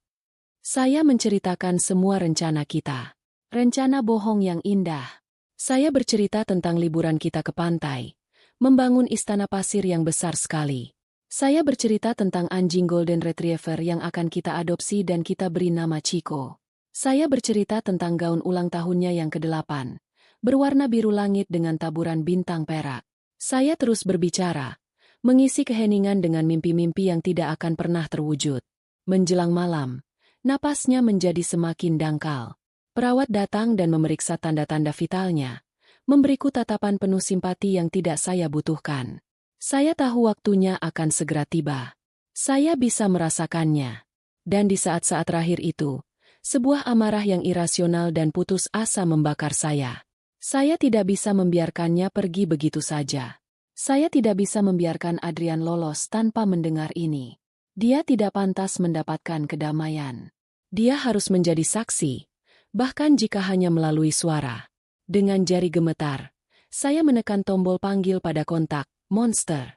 Saya menceritakan semua rencana kita. Rencana bohong yang indah. Saya bercerita tentang liburan kita ke pantai. Membangun istana pasir yang besar sekali. Saya bercerita tentang anjing Golden Retriever yang akan kita adopsi dan kita beri nama Chico. Saya bercerita tentang gaun ulang tahunnya yang ke-8. Berwarna biru langit dengan taburan bintang perak. Saya terus berbicara, mengisi keheningan dengan mimpi-mimpi yang tidak akan pernah terwujud. Menjelang malam, napasnya menjadi semakin dangkal. Perawat datang dan memeriksa tanda-tanda vitalnya, memberiku tatapan penuh simpati yang tidak saya butuhkan. Saya tahu waktunya akan segera tiba. Saya bisa merasakannya. Dan di saat-saat terakhir itu, sebuah amarah yang irasional dan putus asa membakar saya. Saya tidak bisa membiarkannya pergi begitu saja. Saya tidak bisa membiarkan Adrian lolos tanpa mendengar ini. Dia tidak pantas mendapatkan kedamaian. Dia harus menjadi saksi, bahkan jika hanya melalui suara. Dengan jari gemetar, saya menekan tombol panggil pada kontak, monster.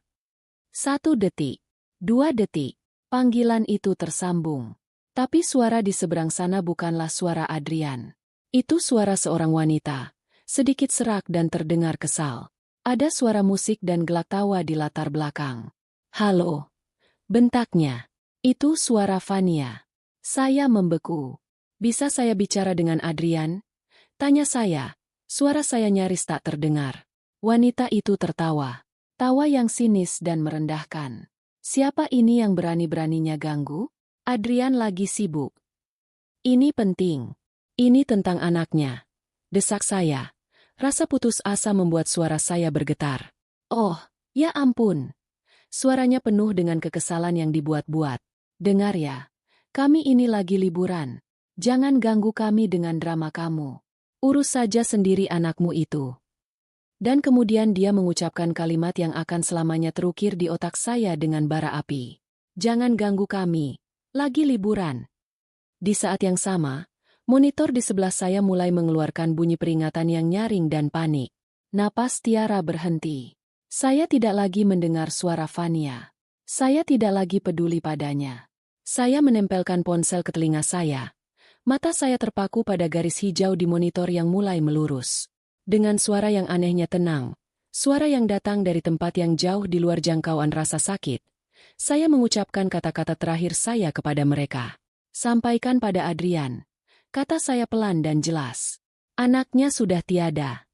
1 detik, 2 detik, panggilan itu tersambung. Tapi suara di seberang sana bukanlah suara Adrian. Itu suara seorang wanita, sedikit serak dan terdengar kesal. Ada suara musik dan gelak tawa di latar belakang. Halo, bentaknya. Itu suara Vania. Saya membeku. Bisa saya bicara dengan Adrian? Tanya saya. Suara saya nyaris tak terdengar. Wanita itu tertawa. Tawa yang sinis dan merendahkan. Siapa ini yang berani-beraninya ganggu? Adrian lagi sibuk. Ini penting. Ini tentang anaknya. Desak saya. Rasa putus asa membuat suara saya bergetar. Oh, ya ampun. Suaranya penuh dengan kekesalan yang dibuat-buat. Dengar ya, kami ini lagi liburan. Jangan ganggu kami dengan drama kamu. Urus saja sendiri anakmu itu. Dan kemudian dia mengucapkan kalimat yang akan selamanya terukir di otak saya dengan bara api. Jangan ganggu kami. Lagi liburan. Di saat yang sama, monitor di sebelah saya mulai mengeluarkan bunyi peringatan yang nyaring dan panik. Napas Tiara berhenti. Saya tidak lagi mendengar suara Vania. Saya tidak lagi peduli padanya. Saya menempelkan ponsel ke telinga saya. Mata saya terpaku pada garis hijau di monitor yang mulai melurus. Dengan suara yang anehnya tenang, suara yang datang dari tempat yang jauh di luar jangkauan rasa sakit, saya mengucapkan kata-kata terakhir saya kepada mereka. Sampaikan pada Adrian. Kata saya pelan dan jelas. Anaknya sudah tiada.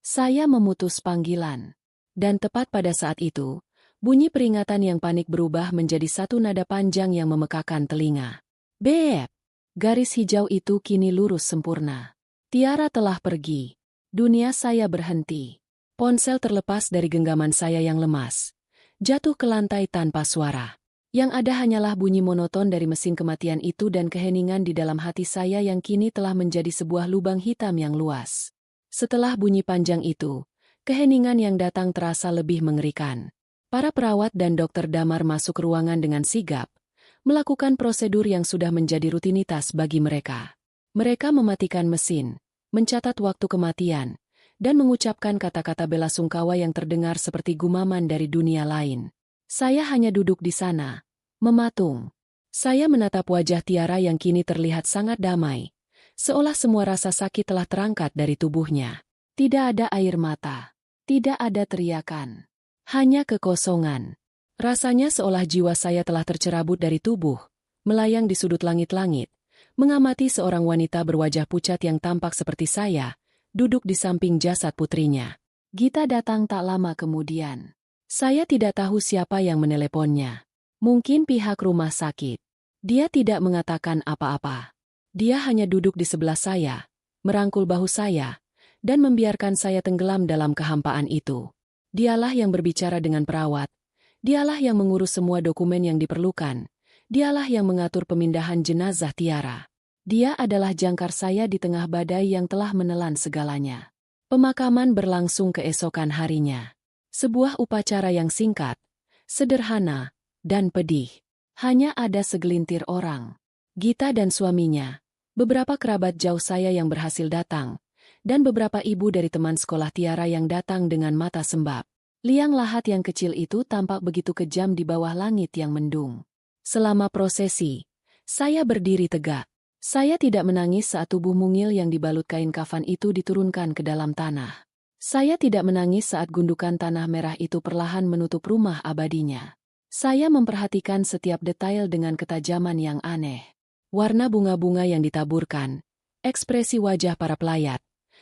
Saya memutus panggilan. Dan tepat pada saat itu, bunyi peringatan yang panik berubah menjadi satu nada panjang yang memekakan telinga. Beep! Garis hijau itu kini lurus sempurna. Tiara telah pergi. Dunia saya berhenti. Ponsel terlepas dari genggaman saya yang lemas. Jatuh ke lantai tanpa suara. Yang ada hanyalah bunyi monoton dari mesin kematian itu dan keheningan di dalam hati saya yang kini telah menjadi sebuah lubang hitam yang luas. Setelah bunyi panjang itu, keheningan yang datang terasa lebih mengerikan. Para perawat dan dokter damar masuk ruangan dengan sigap, melakukan prosedur yang sudah menjadi rutinitas bagi mereka. Mereka mematikan mesin, mencatat waktu kematian, dan mengucapkan kata-kata bela sungkawa yang terdengar seperti gumaman dari dunia lain. Saya hanya duduk di sana, mematung. Saya menatap wajah Tiara yang kini terlihat sangat damai, seolah semua rasa sakit telah terangkat dari tubuhnya. Tidak ada air mata, tidak ada teriakan, hanya kekosongan. Rasanya seolah jiwa saya telah tercerabut dari tubuh, melayang di sudut langit-langit, mengamati seorang wanita berwajah pucat yang tampak seperti saya, duduk di samping jasad putrinya. Gita datang tak lama kemudian. Saya tidak tahu siapa yang meneleponnya. Mungkin pihak rumah sakit. Dia tidak mengatakan apa-apa. Dia hanya duduk di sebelah saya, merangkul bahu saya, dan membiarkan saya tenggelam dalam kehampaan itu. Dialah yang berbicara dengan perawat. Dialah yang mengurus semua dokumen yang diperlukan. Dialah yang mengatur pemindahan jenazah Tiara. Dia adalah jangkar saya di tengah badai yang telah menelan segalanya. Pemakaman berlangsung keesokan harinya. Sebuah upacara yang singkat, sederhana, dan pedih. Hanya ada segelintir orang. Gita dan suaminya, beberapa kerabat jauh saya yang berhasil datang, dan beberapa ibu dari teman sekolah Tiara yang datang dengan mata sembab. Liang lahat yang kecil itu tampak begitu kejam di bawah langit yang mendung. Selama prosesi, saya berdiri tegak. Saya tidak menangis saat tubuh mungil yang dibalut kain kafan itu diturunkan ke dalam tanah. Saya tidak menangis saat gundukan tanah merah itu perlahan menutup rumah abadinya. Saya memperhatikan setiap detail dengan ketajaman yang aneh. Warna bunga-bunga yang ditaburkan, ekspresi wajah para pelayat,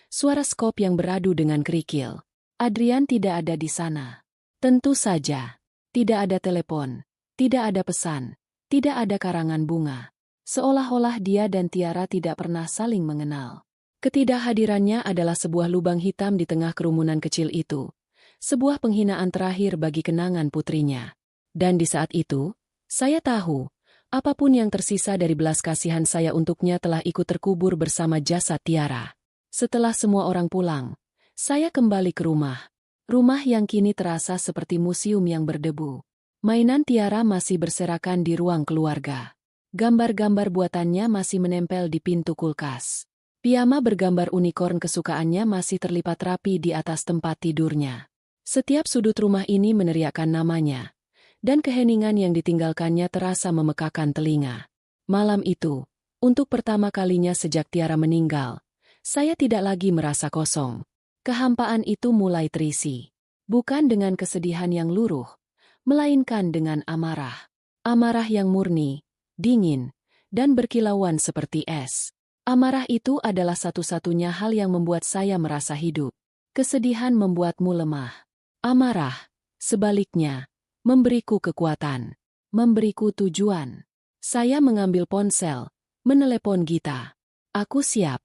suara skop yang beradu dengan kerikil. Adrian tidak ada di sana. Tentu saja. Tidak ada telepon, tidak ada pesan, tidak ada karangan bunga. Seolah-olah dia dan Tiara tidak pernah saling mengenal. Ketidakhadirannya adalah sebuah lubang hitam di tengah kerumunan kecil itu. Sebuah penghinaan terakhir bagi kenangan putrinya. Dan di saat itu, Saya tahu, apapun yang tersisa dari belas kasihan saya untuknya telah ikut terkubur bersama jasad Tiara. Setelah semua orang pulang, saya kembali ke rumah. Rumah yang kini terasa seperti museum yang berdebu. Mainan Tiara masih berserakan di ruang keluarga. Gambar-gambar buatannya masih menempel di pintu kulkas. Piyama bergambar unicorn kesukaannya masih terlipat rapi di atas tempat tidurnya. Setiap sudut rumah ini meneriakkan namanya, dan keheningan yang ditinggalkannya terasa memekakan telinga. Malam itu, untuk pertama kalinya sejak Tiara meninggal, saya tidak lagi merasa kosong. Kehampaan itu mulai terisi. Bukan dengan kesedihan yang luruh, melainkan dengan amarah. Amarah yang murni, dingin, dan berkilauan seperti es. Amarah itu adalah satu-satunya hal yang membuat saya merasa hidup. Kesedihan membuatmu lemah. Amarah, sebaliknya, memberiku kekuatan, memberiku tujuan. Saya mengambil ponsel, menelepon Gita. Aku siap,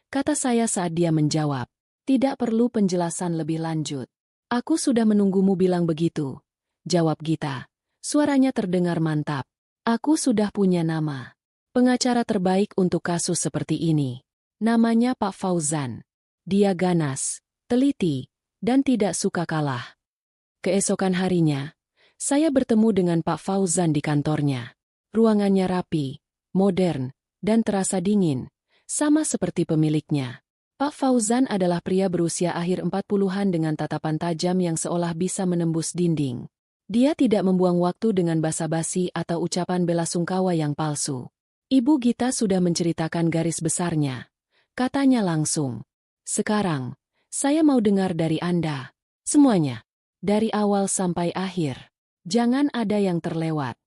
kata saya saat dia menjawab. Tidak perlu penjelasan lebih lanjut. Aku sudah menunggumu bilang begitu, jawab Gita. Suaranya terdengar mantap. Aku sudah punya nama. Pengacara terbaik untuk kasus seperti ini. Namanya Pak Fauzan. Dia ganas, teliti, dan tidak suka kalah. Keesokan harinya, saya bertemu dengan Pak Fauzan di kantornya. Ruangannya rapi, modern, dan terasa dingin, sama seperti pemiliknya. Pak Fauzan adalah pria berusia akhir 40-an dengan tatapan tajam yang seolah bisa menembus dinding. Dia tidak membuang waktu dengan basa-basi atau ucapan bela sungkawa yang palsu. Ibu Gita sudah menceritakan garis besarnya. Katanya langsung, "Sekarang, saya mau dengar dari Anda. Semuanya. Dari awal sampai akhir. Jangan ada yang terlewat."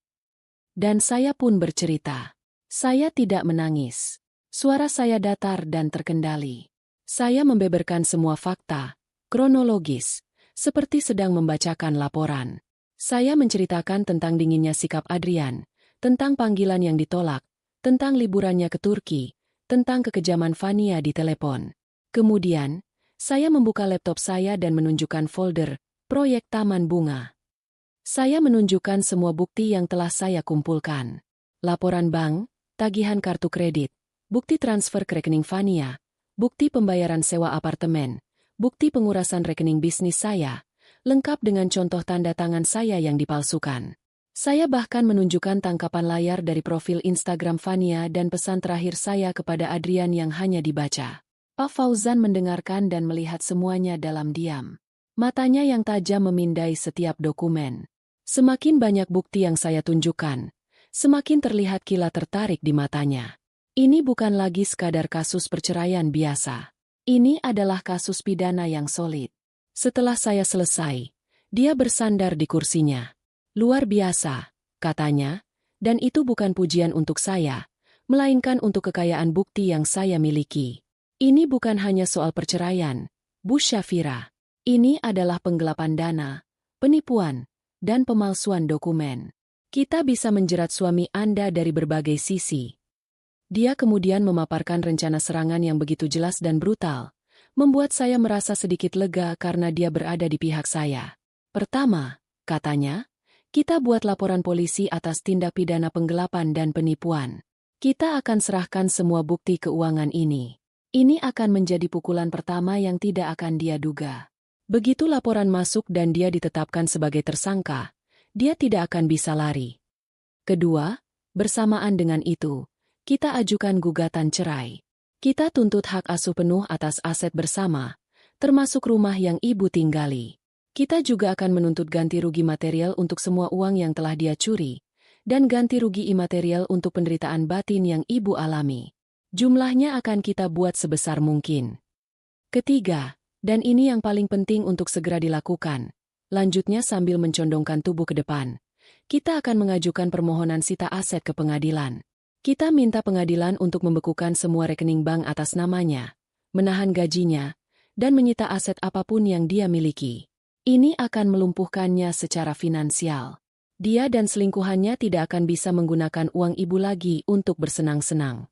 Dan saya pun bercerita. Saya tidak menangis. Suara saya datar dan terkendali. Saya membeberkan semua fakta, kronologis, seperti sedang membacakan laporan. Saya menceritakan tentang dinginnya sikap Adrian, tentang panggilan yang ditolak, tentang liburannya ke Turki, tentang kekejaman Fania di telepon. Kemudian, saya membuka laptop saya dan menunjukkan folder proyek Taman Bunga. Saya menunjukkan semua bukti yang telah saya kumpulkan. Laporan bank, tagihan kartu kredit, bukti transfer ke rekening Fania, bukti pembayaran sewa apartemen, bukti pengurasan rekening bisnis saya, lengkap dengan contoh tanda tangan saya yang dipalsukan. Saya bahkan menunjukkan tangkapan layar dari profil Instagram Fania dan pesan terakhir saya kepada Adrian yang hanya dibaca. Pak Fauzan mendengarkan dan melihat semuanya dalam diam. Matanya yang tajam memindai setiap dokumen. Semakin banyak bukti yang saya tunjukkan, semakin terlihat kilat tertarik di matanya. Ini bukan lagi sekadar kasus perceraian biasa. Ini adalah kasus pidana yang solid. Setelah saya selesai, dia bersandar di kursinya. "Luar biasa," katanya, dan itu bukan pujian untuk saya, melainkan untuk kekayaan bukti yang saya miliki. Ini bukan hanya soal perceraian, Bu Syafira. Ini adalah penggelapan dana, penipuan, dan pemalsuan dokumen. Kita bisa menjerat suami Anda dari berbagai sisi. Dia kemudian memaparkan rencana serangan yang begitu jelas dan brutal, membuat saya merasa sedikit lega karena dia berada di pihak saya. Pertama, katanya, kita buat laporan polisi atas tindak pidana penggelapan dan penipuan. Kita akan serahkan semua bukti keuangan ini. Ini akan menjadi pukulan pertama yang tidak akan dia duga. Begitu laporan masuk dan dia ditetapkan sebagai tersangka, dia tidak akan bisa lari. Kedua, bersamaan dengan itu, kita ajukan gugatan cerai. Kita tuntut hak asuh penuh atas aset bersama, termasuk rumah yang ibu tinggali. Kita juga akan menuntut ganti rugi material untuk semua uang yang telah dia curi, dan ganti rugi imaterial untuk penderitaan batin yang ibu alami. Jumlahnya akan kita buat sebesar mungkin. Ketiga, dan ini yang paling penting untuk segera dilakukan, lanjutnya sambil mencondongkan tubuh ke depan, kita akan mengajukan permohonan sita aset ke pengadilan. Kita minta pengadilan untuk membekukan semua rekening bank atas namanya, menahan gajinya, dan menyita aset apapun yang dia miliki. Ini akan melumpuhkannya secara finansial. Dia dan selingkuhannya tidak akan bisa menggunakan uang ibu lagi untuk bersenang-senang.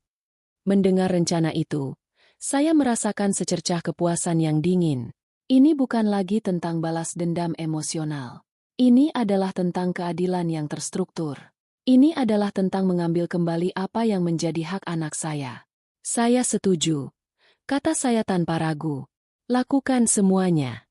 Mendengar rencana itu, saya merasakan secercah kepuasan yang dingin. Ini bukan lagi tentang balas dendam emosional. Ini adalah tentang keadilan yang terstruktur. Ini adalah tentang mengambil kembali apa yang menjadi hak anak saya. Saya setuju, kata saya tanpa ragu. Lakukan semuanya.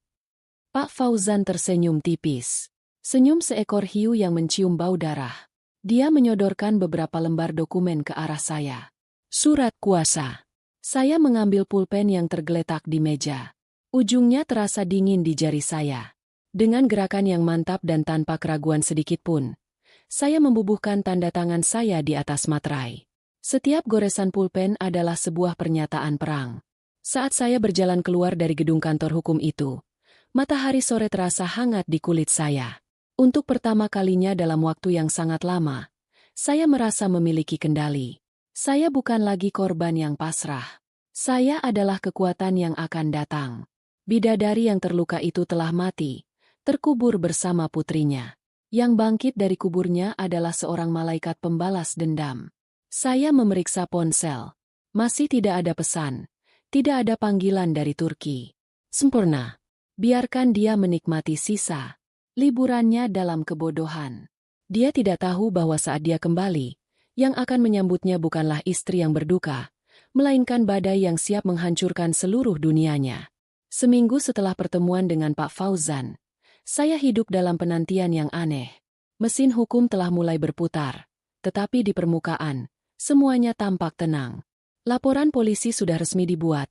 Pak Fauzan tersenyum tipis. Senyum seekor hiu yang mencium bau darah. Dia menyodorkan beberapa lembar dokumen ke arah saya. Surat kuasa. Saya mengambil pulpen yang tergeletak di meja. Ujungnya terasa dingin di jari saya. Dengan gerakan yang mantap dan tanpa keraguan sedikitpun, saya membubuhkan tanda tangan saya di atas materai. Setiap goresan pulpen adalah sebuah pernyataan perang. Saat saya berjalan keluar dari gedung kantor hukum itu, matahari sore terasa hangat di kulit saya. Untuk pertama kalinya dalam waktu yang sangat lama, saya merasa memiliki kendali. Saya bukan lagi korban yang pasrah. Saya adalah kekuatan yang akan datang. Bidadari yang terluka itu telah mati, terkubur bersama putrinya. Yang bangkit dari kuburnya adalah seorang malaikat pembalas dendam. Saya memeriksa ponsel. Masih tidak ada pesan. Tidak ada panggilan dari Turki. Sempurna. Biarkan dia menikmati sisa liburannya dalam kebodohan. Dia tidak tahu bahwa saat dia kembali, yang akan menyambutnya bukanlah istri yang berduka, melainkan badai yang siap menghancurkan seluruh dunianya. Seminggu setelah pertemuan dengan Pak Fauzan, saya hidup dalam penantian yang aneh. Mesin hukum telah mulai berputar, tetapi di permukaan, semuanya tampak tenang. Laporan polisi sudah resmi dibuat,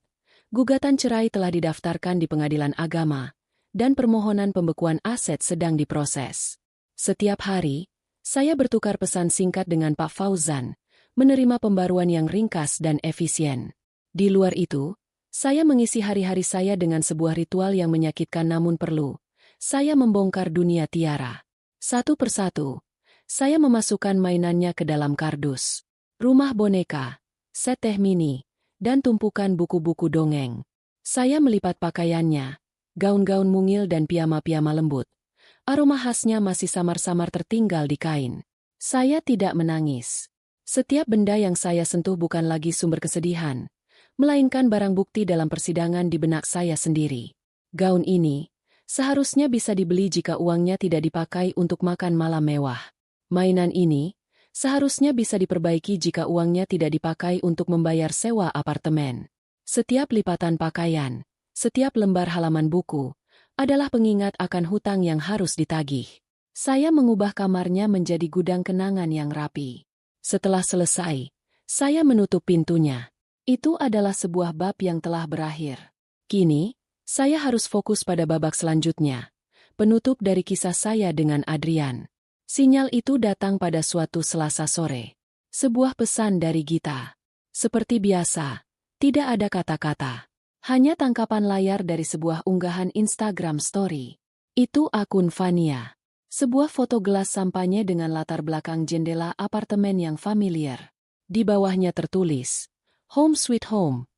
gugatan cerai telah didaftarkan di pengadilan agama, dan permohonan pembekuan aset sedang diproses. Setiap hari, saya bertukar pesan singkat dengan Pak Fauzan, menerima pembaruan yang ringkas dan efisien. Di luar itu, saya mengisi hari-hari saya dengan sebuah ritual yang menyakitkan namun perlu. Saya membongkar dunia tiara. Satu persatu, saya memasukkan mainannya ke dalam kardus. Rumah boneka, set teh mini, dan tumpukan buku-buku dongeng. Saya melipat pakaiannya, gaun-gaun mungil dan piyama-piyama lembut. Aroma khasnya masih samar-samar tertinggal di kain. Saya tidak menangis. Setiap benda yang saya sentuh bukan lagi sumber kesedihan, melainkan barang bukti dalam persidangan di benak saya sendiri. Gaun ini seharusnya bisa dibeli jika uangnya tidak dipakai untuk makan malam mewah. Mainan ini seharusnya bisa diperbaiki jika uangnya tidak dipakai untuk membayar sewa apartemen. Setiap lipatan pakaian, setiap lembar halaman buku, adalah pengingat akan hutang yang harus ditagih. Saya mengubah kamarnya menjadi gudang kenangan yang rapi. Setelah selesai, saya menutup pintunya. Itu adalah sebuah bab yang telah berakhir. Kini, saya harus fokus pada babak selanjutnya. Penutup dari kisah saya dengan Adrian. Sinyal itu datang pada suatu Selasa sore. Sebuah pesan dari Gita. Seperti biasa, tidak ada kata-kata. Hanya tangkapan layar dari sebuah unggahan Instagram story. Itu akun Fania. Sebuah foto gelas sampanye dengan latar belakang jendela apartemen yang familiar. Di bawahnya tertulis, Home Sweet Home.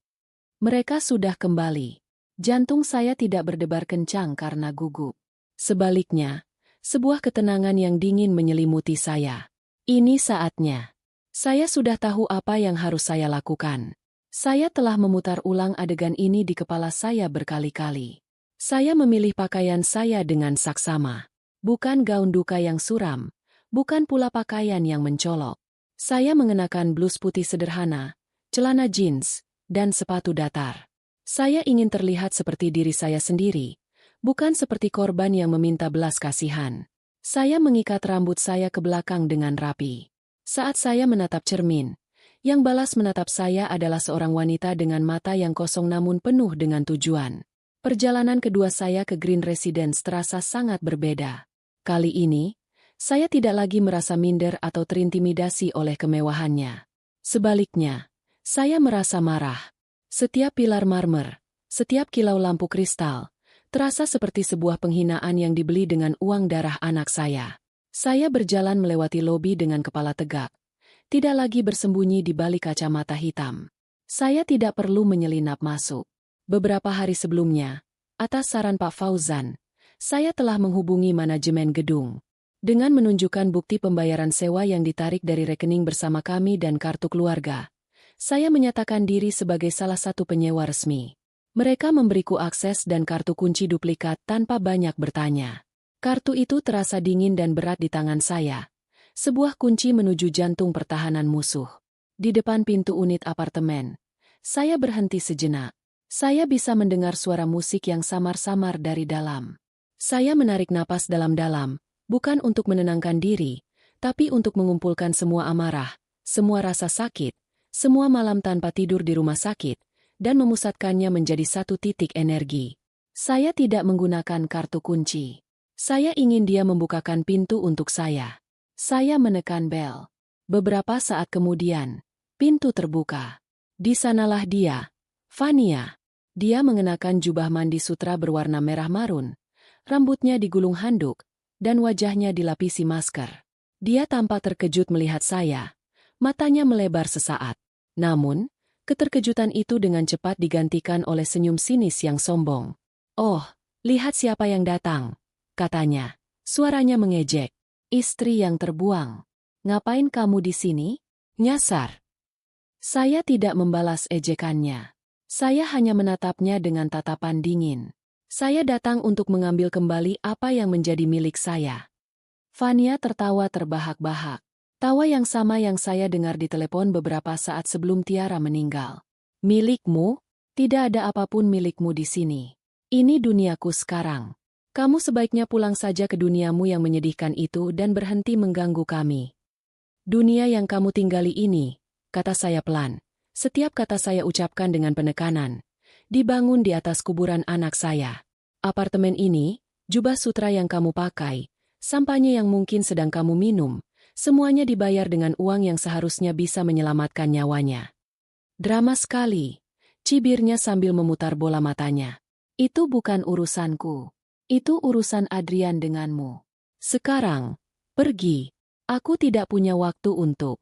Mereka sudah kembali. Jantung saya tidak berdebar kencang karena gugup. Sebaliknya, sebuah ketenangan yang dingin menyelimuti saya. Ini saatnya. Saya sudah tahu apa yang harus saya lakukan. Saya telah memutar ulang adegan ini di kepala saya berkali-kali. Saya memilih pakaian saya dengan saksama. Bukan gaun duka yang suram, bukan pula pakaian yang mencolok. Saya mengenakan blus putih sederhana, celana jeans, dan sepatu datar. Saya ingin terlihat seperti diri saya sendiri, bukan seperti korban yang meminta belas kasihan. Saya mengikat rambut saya ke belakang dengan rapi. Saat saya menatap cermin, yang balas menatap saya adalah seorang wanita dengan mata yang kosong namun penuh dengan tujuan. Perjalanan kedua saya ke Green Residence terasa sangat berbeda. Kali ini, saya tidak lagi merasa minder atau terintimidasi oleh kemewahannya. Sebaliknya, saya merasa marah. Setiap pilar marmer, setiap kilau lampu kristal, terasa seperti sebuah penghinaan yang dibeli dengan uang darah anak saya. Saya berjalan melewati lobi dengan kepala tegak, tidak lagi bersembunyi di balik kacamata hitam. Saya tidak perlu menyelinap masuk. Beberapa hari sebelumnya, atas saran Pak Fauzan, saya telah menghubungi manajemen gedung. Dengan menunjukkan bukti pembayaran sewa yang ditarik dari rekening bersama kami dan kartu keluarga, saya menyatakan diri sebagai salah satu penyewa resmi. Mereka memberiku akses dan kartu kunci duplikat tanpa banyak bertanya. Kartu itu terasa dingin dan berat di tangan saya, Sebuah kunci menuju jantung pertahanan musuh. Di depan pintu unit apartemen, saya berhenti sejenak. Saya bisa mendengar suara musik yang samar-samar dari dalam. Saya menarik napas dalam-dalam, bukan untuk menenangkan diri, tapi untuk mengumpulkan semua amarah, semua rasa sakit, semua malam tanpa tidur di rumah sakit, dan memusatkannya menjadi satu titik energi. Saya tidak menggunakan kartu kunci. Saya ingin dia membukakan pintu untuk saya. Saya menekan bel. Beberapa saat kemudian, pintu terbuka. Di sanalah dia, Fania. Dia mengenakan jubah mandi sutra berwarna merah marun, rambutnya digulung handuk, dan wajahnya dilapisi masker. Dia tampak terkejut melihat saya. Matanya melebar sesaat. Namun, keterkejutan itu dengan cepat digantikan oleh senyum sinis yang sombong. "Oh, lihat siapa yang datang," katanya. Suaranya mengejek. "Istri yang terbuang. Ngapain kamu di sini?" Nyasar. Saya tidak membalas ejekannya. Saya hanya menatapnya dengan tatapan dingin. "Saya datang untuk mengambil kembali apa yang menjadi milik saya." Fania tertawa terbahak-bahak. Tawa yang sama yang saya dengar di telepon beberapa saat sebelum Tiara meninggal. "Milikmu? Tidak ada apapun milikmu di sini. Ini duniaku sekarang. Kamu sebaiknya pulang saja ke duniamu yang menyedihkan itu dan berhenti mengganggu kami." "Dunia yang kamu tinggali ini," kata saya pelan. Setiap kata saya ucapkan dengan penekanan. "Dibangun di atas kuburan anak saya. Apartemen ini, jubah sutra yang kamu pakai, sampahnya yang mungkin sedang kamu minum, semuanya dibayar dengan uang yang seharusnya bisa menyelamatkan nyawanya." "Drama sekali," cibirnya sambil memutar bola matanya. "Itu bukan urusanku. Itu urusan Adrian denganmu. Sekarang, pergi. Aku tidak punya waktu untuk..."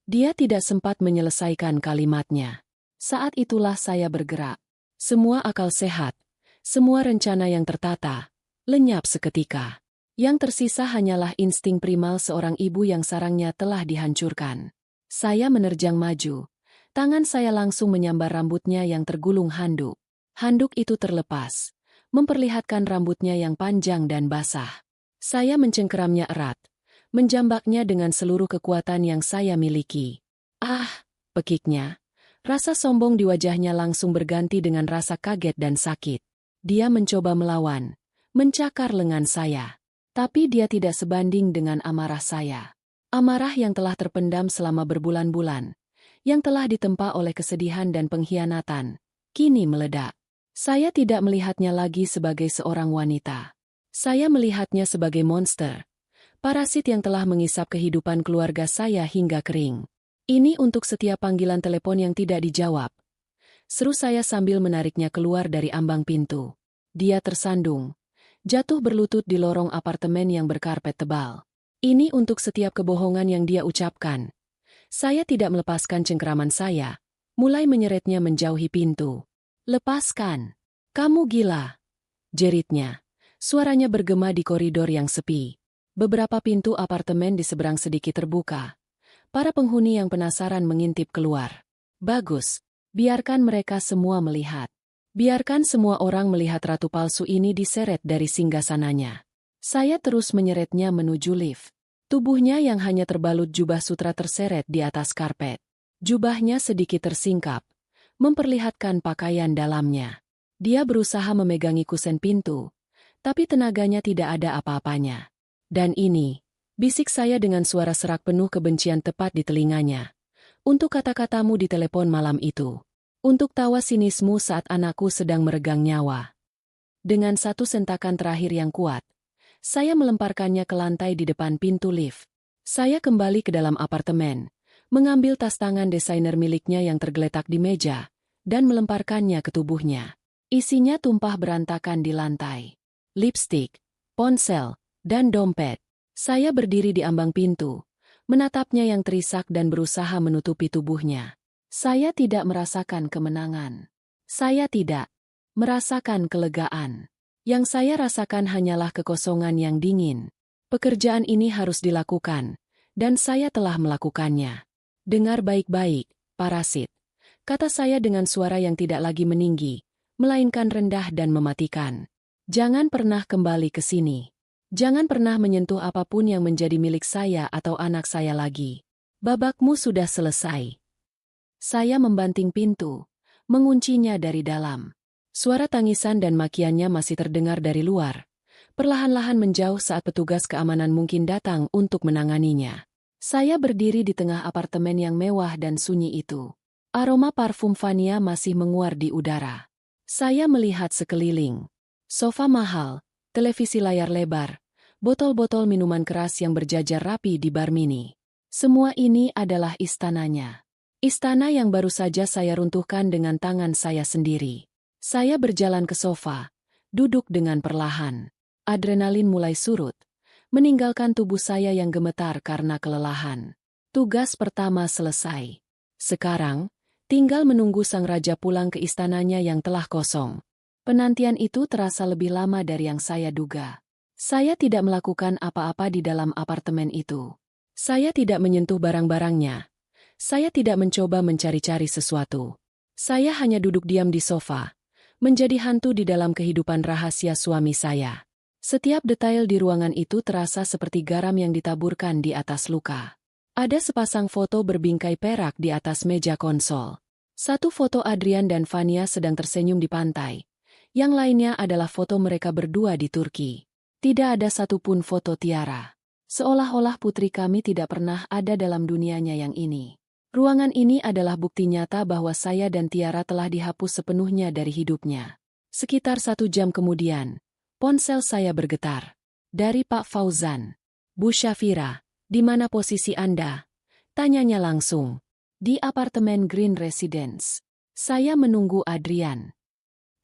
Dia tidak sempat menyelesaikan kalimatnya. Saat itulah saya bergerak. Semua akal sehat, semua rencana yang tertata, lenyap seketika. Yang tersisa hanyalah insting primal seorang ibu yang sarangnya telah dihancurkan. Saya menerjang maju. Tangan saya langsung menyambar rambutnya yang tergulung handuk. Handuk itu terlepas, memperlihatkan rambutnya yang panjang dan basah. Saya mencengkeramnya erat, menjambaknya dengan seluruh kekuatan yang saya miliki. "Ah!" pekiknya. Rasa sombong di wajahnya langsung berganti dengan rasa kaget dan sakit. Dia mencoba melawan, mencakar lengan saya. Tapi dia tidak sebanding dengan amarah saya. Amarah yang telah terpendam selama berbulan-bulan, yang telah ditempa oleh kesedihan dan pengkhianatan, kini meledak. Saya tidak melihatnya lagi sebagai seorang wanita. Saya melihatnya sebagai monster, parasit yang telah mengisap kehidupan keluarga saya hingga kering. "Ini untuk setiap panggilan telepon yang tidak dijawab," seru saya sambil menariknya keluar dari ambang pintu. Dia tersandung, jatuh berlutut di lorong apartemen yang berkarpet tebal. "Ini untuk setiap kebohongan yang dia ucapkan." Saya tidak melepaskan cengkeraman saya, mulai menyeretnya menjauhi pintu. "Lepaskan. Kamu gila," jeritnya. Suaranya bergema di koridor yang sepi. Beberapa pintu apartemen di seberang sedikit terbuka. Para penghuni yang penasaran mengintip keluar. "Bagus. Biarkan mereka semua melihat. Biarkan semua orang melihat ratu palsu ini diseret dari singgasananya." Saya terus menyeretnya menuju lift. Tubuhnya yang hanya terbalut jubah sutra terseret di atas karpet. Jubahnya sedikit tersingkap, memperlihatkan pakaian dalamnya. Dia berusaha memegangi kusen pintu, tapi tenaganya tidak ada apa-apanya. "Dan ini," bisik saya dengan suara serak penuh kebencian tepat di telinganya. "Untuk kata-katamu di telepon malam itu. Untuk tawa sinismu saat anakku sedang meregang nyawa." Dengan satu sentakan terakhir yang kuat, saya melemparkannya ke lantai di depan pintu lift. Saya kembali ke dalam apartemen, mengambil tas tangan desainer miliknya yang tergeletak di meja, dan melemparkannya ke tubuhnya. Isinya tumpah berantakan di lantai. Lipstik, ponsel, dan dompet. Saya berdiri di ambang pintu, menatapnya yang terisak dan berusaha menutupi tubuhnya. Saya tidak merasakan kemenangan. Saya tidak merasakan kelegaan. Yang saya rasakan hanyalah kekosongan yang dingin. Pekerjaan ini harus dilakukan, dan saya telah melakukannya. "Dengar baik-baik, parasit," kata saya dengan suara yang tidak lagi meninggi, melainkan rendah dan mematikan. "Jangan pernah kembali ke sini. Jangan pernah menyentuh apapun yang menjadi milik saya atau anak saya lagi. Babakmu sudah selesai. Saya membanting pintu, menguncinya dari dalam. Suara tangisan dan makiannya masih terdengar dari luar. Perlahan-lahan menjauh saat petugas keamanan mungkin datang untuk menanganinya. Saya berdiri di tengah apartemen yang mewah dan sunyi itu. Aroma parfum Vania masih menguar di udara. Saya melihat sekeliling. Sofa mahal, televisi layar lebar, botol-botol minuman keras yang berjajar rapi di bar mini. Semua ini adalah istananya. Istana yang baru saja saya runtuhkan dengan tangan saya sendiri. Saya berjalan ke sofa, duduk dengan perlahan. Adrenalin mulai surut, meninggalkan tubuh saya yang gemetar karena kelelahan. Tugas pertama selesai. Sekarang, tinggal menunggu sang raja pulang ke istananya yang telah kosong. Penantian itu terasa lebih lama dari yang saya duga. Saya tidak melakukan apa-apa di dalam apartemen itu. Saya tidak menyentuh barang-barangnya. Saya tidak mencoba mencari-cari sesuatu. Saya hanya duduk diam di sofa, menjadi hantu di dalam kehidupan rahasia suami saya. Setiap detail di ruangan itu terasa seperti garam yang ditaburkan di atas luka. Ada sepasang foto berbingkai perak di atas meja konsol. Satu foto Adrian dan Vania sedang tersenyum di pantai. Yang lainnya adalah foto mereka berdua di Turki. Tidak ada satupun foto Tiara. Seolah-olah putri kami tidak pernah ada dalam dunianya yang ini. Ruangan ini adalah bukti nyata bahwa saya dan Tiara telah dihapus sepenuhnya dari hidupnya. Sekitar 1 jam kemudian, ponsel saya bergetar. Dari Pak Fauzan. Bu Syafira, di mana posisi Anda? Tanyanya langsung. Di apartemen Green Residence. Saya menunggu Adrian.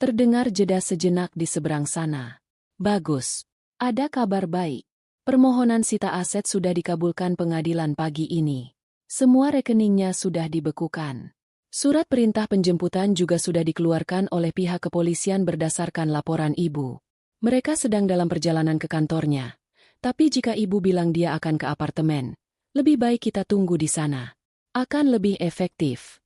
Terdengar jeda sejenak di seberang sana. Bagus. Ada kabar baik. Permohonan sita aset sudah dikabulkan pengadilan pagi ini. Semua rekeningnya sudah dibekukan. Surat perintah penjemputan juga sudah dikeluarkan oleh pihak kepolisian berdasarkan laporan ibu. Mereka sedang dalam perjalanan ke kantornya. Tapi jika ibu bilang dia akan ke apartemen, lebih baik kita tunggu di sana. Akan lebih efektif.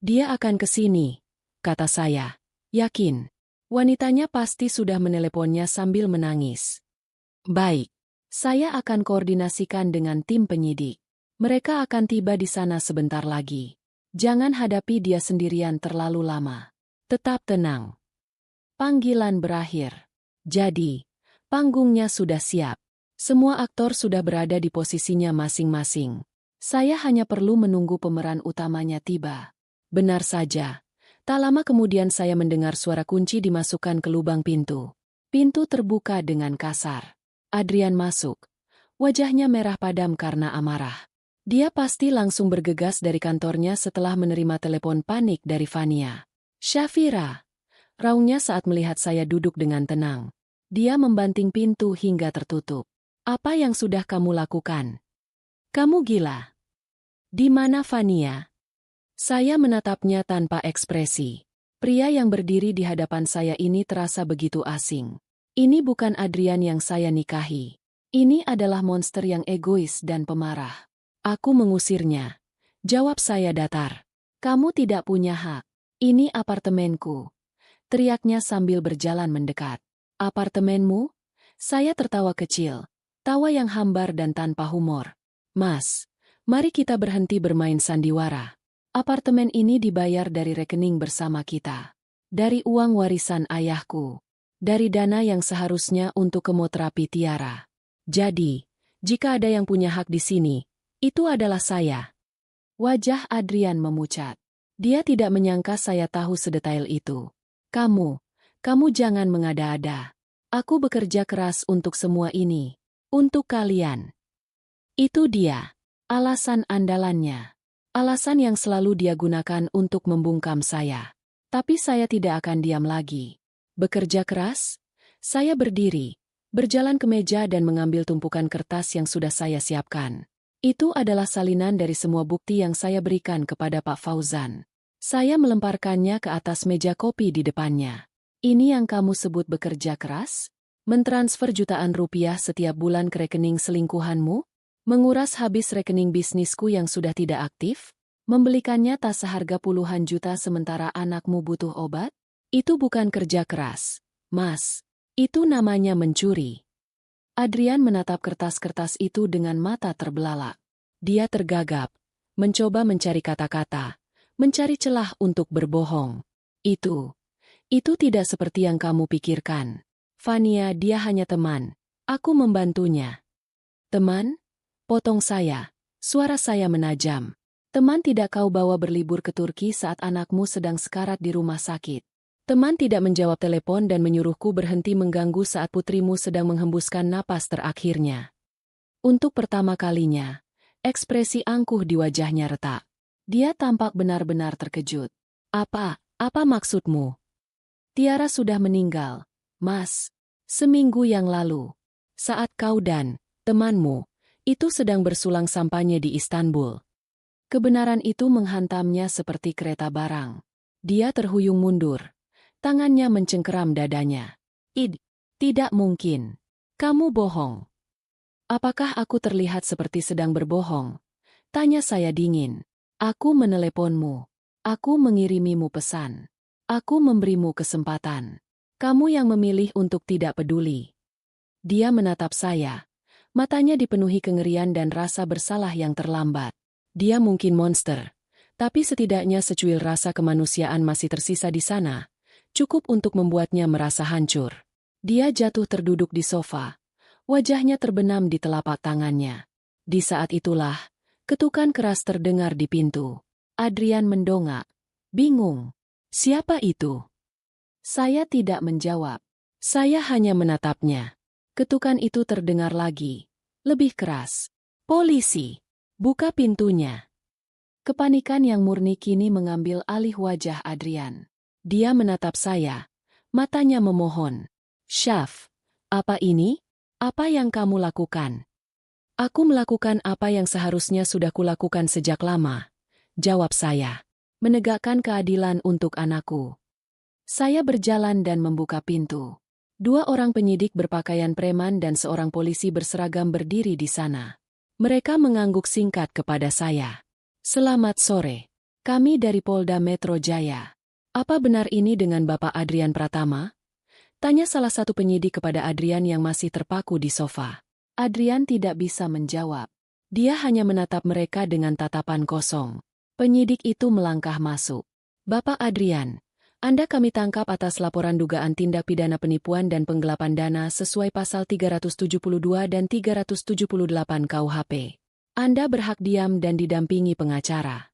Dia akan ke sini, kata saya. Yakin. Wanitanya pasti sudah meneleponnya sambil menangis. Baik. Saya akan koordinasikan dengan tim penyidik. Mereka akan tiba di sana sebentar lagi. Jangan hadapi dia sendirian terlalu lama. Tetap tenang. Panggilan berakhir. Jadi, panggungnya sudah siap. Semua aktor sudah berada di posisinya masing-masing. Saya hanya perlu menunggu pemeran utamanya tiba. Benar saja. Tak lama kemudian saya mendengar suara kunci dimasukkan ke lubang pintu. Pintu terbuka dengan kasar. Adrian masuk. Wajahnya merah padam karena amarah. Dia pasti langsung bergegas dari kantornya setelah menerima telepon panik dari Vania. Syafira, raungnya saat melihat saya duduk dengan tenang. Dia membanting pintu hingga tertutup. Apa yang sudah kamu lakukan? Kamu gila. Di mana Vania? Saya menatapnya tanpa ekspresi. Pria yang berdiri di hadapan saya ini terasa begitu asing. Ini bukan Adrian yang saya nikahi. Ini adalah monster yang egois dan pemarah. Aku mengusirnya. Jawab saya datar. Kamu tidak punya hak. Ini apartemenku. Teriaknya sambil berjalan mendekat. Apartemenmu? Saya tertawa kecil. Tawa yang hambar dan tanpa humor. Mas, mari kita berhenti bermain sandiwara. Apartemen ini dibayar dari rekening bersama kita. Dari uang warisan ayahku. Dari dana yang seharusnya untuk kemoterapi Tiara. Jadi, jika ada yang punya hak di sini, itu adalah saya. Wajah Adrian memucat. Dia tidak menyangka saya tahu sedetail itu. Kamu jangan mengada-ada. Aku bekerja keras untuk semua ini. Untuk kalian. Itu dia. Alasan andalannya. Alasan yang selalu dia gunakan untuk membungkam saya. Tapi saya tidak akan diam lagi. Bekerja keras? Saya berdiri, berjalan ke meja dan mengambil tumpukan kertas yang sudah saya siapkan. Itu adalah salinan dari semua bukti yang saya berikan kepada Pak Fauzan. Saya melemparkannya ke atas meja kopi di depannya. Ini yang kamu sebut bekerja keras? Mentransfer jutaan rupiah setiap bulan ke rekening selingkuhanmu? Menguras habis rekening bisnisku yang sudah tidak aktif? Membelikannya tas seharga puluhan juta sementara anakmu butuh obat? Itu bukan kerja keras, Mas. Itu namanya mencuri. Adrian menatap kertas-kertas itu dengan mata terbelalak. Dia tergagap, mencoba mencari kata-kata, mencari celah untuk berbohong. Itu tidak seperti yang kamu pikirkan. Fania, dia hanya teman. Aku membantunya. Teman? Potong saya. Suara saya menajam. Teman tidak kau bawa berlibur ke Turki saat anakmu sedang sekarat di rumah sakit. Teman tidak menjawab telepon dan menyuruhku berhenti mengganggu saat putrimu sedang menghembuskan napas terakhirnya. Untuk pertama kalinya, ekspresi angkuh di wajahnya retak. Dia tampak benar-benar terkejut. Apa maksudmu? Tiara sudah meninggal, Mas. Seminggu yang lalu. Saat kau dan temanmu itu sedang bersulang sampahnya di Istanbul. Kebenaran itu menghantamnya seperti kereta barang. Dia terhuyung mundur. Tangannya mencengkeram dadanya. Tidak mungkin. Kamu bohong. Apakah aku terlihat seperti sedang berbohong? Tanya saya dingin. Aku meneleponmu. Aku mengirimimu pesan. Aku memberimu kesempatan. Kamu yang memilih untuk tidak peduli. Dia menatap saya. Matanya dipenuhi kengerian dan rasa bersalah yang terlambat. Dia mungkin monster, tapi setidaknya secuil rasa kemanusiaan masih tersisa di sana, cukup untuk membuatnya merasa hancur. Dia jatuh terduduk di sofa. Wajahnya terbenam di telapak tangannya. Di saat itulah, ketukan keras terdengar di pintu. Adrian mendongak. Bingung. Siapa itu? Saya tidak menjawab. Saya hanya menatapnya. Ketukan itu terdengar lagi. Lebih keras. Polisi. Buka pintunya. Kepanikan yang murni kini mengambil alih wajah Adrian. Dia menatap saya. Matanya memohon. Syaf, apa ini? Apa yang kamu lakukan? Aku melakukan apa yang seharusnya sudah kulakukan sejak lama. Jawab saya. Menegakkan keadilan untuk anakku. Saya berjalan dan membuka pintu. 2 orang penyidik berpakaian preman dan seorang polisi berseragam berdiri di sana. Mereka mengangguk singkat kepada saya. Selamat sore. Kami dari Polda Metro Jaya. Apa benar ini dengan Bapak Adrian Pratama? Tanya salah satu penyidik kepada Adrian yang masih terpaku di sofa. Adrian tidak bisa menjawab. Dia hanya menatap mereka dengan tatapan kosong. Penyidik itu melangkah masuk. Bapak Adrian, Anda kami tangkap atas laporan dugaan tindak pidana penipuan dan penggelapan dana sesuai pasal 372 dan 378 KUHP. Anda berhak diam dan didampingi pengacara.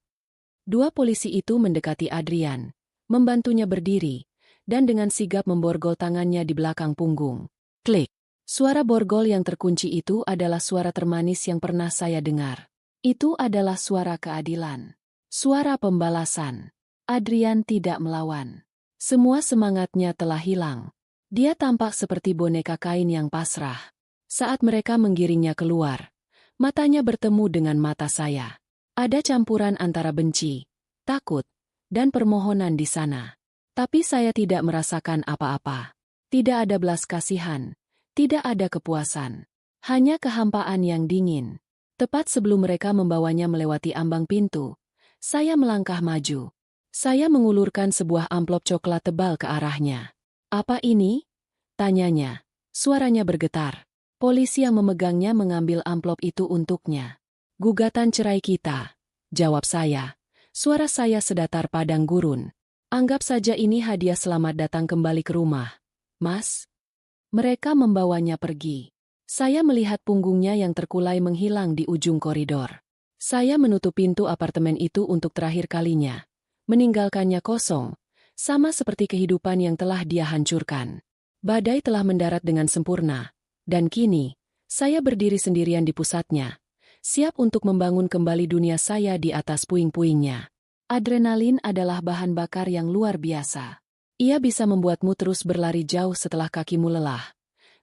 2 polisi itu mendekati Adrian, membantunya berdiri, dan dengan sigap memborgol tangannya di belakang punggung. Klik. Suara borgol yang terkunci itu adalah suara termanis yang pernah saya dengar. Itu adalah suara keadilan. Suara pembalasan. Adrian tidak melawan. Semua semangatnya telah hilang. Dia tampak seperti boneka kain yang pasrah. Saat mereka menggiringnya keluar, matanya bertemu dengan mata saya. Ada campuran antara benci, takut, dan permohonan di sana. Tapi saya tidak merasakan apa-apa. Tidak ada belas kasihan, tidak ada kepuasan. Hanya kehampaan yang dingin. Tepat sebelum mereka membawanya melewati ambang pintu, saya melangkah maju. Saya mengulurkan sebuah amplop coklat tebal ke arahnya. Apa ini? Tanyanya. Suaranya bergetar. Polisi yang memegangnya mengambil amplop itu untuknya. Gugatan cerai kita. Jawab saya. Suara saya sedatar padang gurun. Anggap saja ini hadiah selamat datang kembali ke rumah. Mas? Mereka membawanya pergi. Saya melihat punggungnya yang terkulai menghilang di ujung koridor. Saya menutup pintu apartemen itu untuk terakhir kalinya. Meninggalkannya kosong, sama seperti kehidupan yang telah dia hancurkan. Badai telah mendarat dengan sempurna, dan kini, saya berdiri sendirian di pusatnya, siap untuk membangun kembali dunia saya di atas puing-puingnya. Adrenalin adalah bahan bakar yang luar biasa. Ia bisa membuatmu terus berlari jauh setelah kakimu lelah,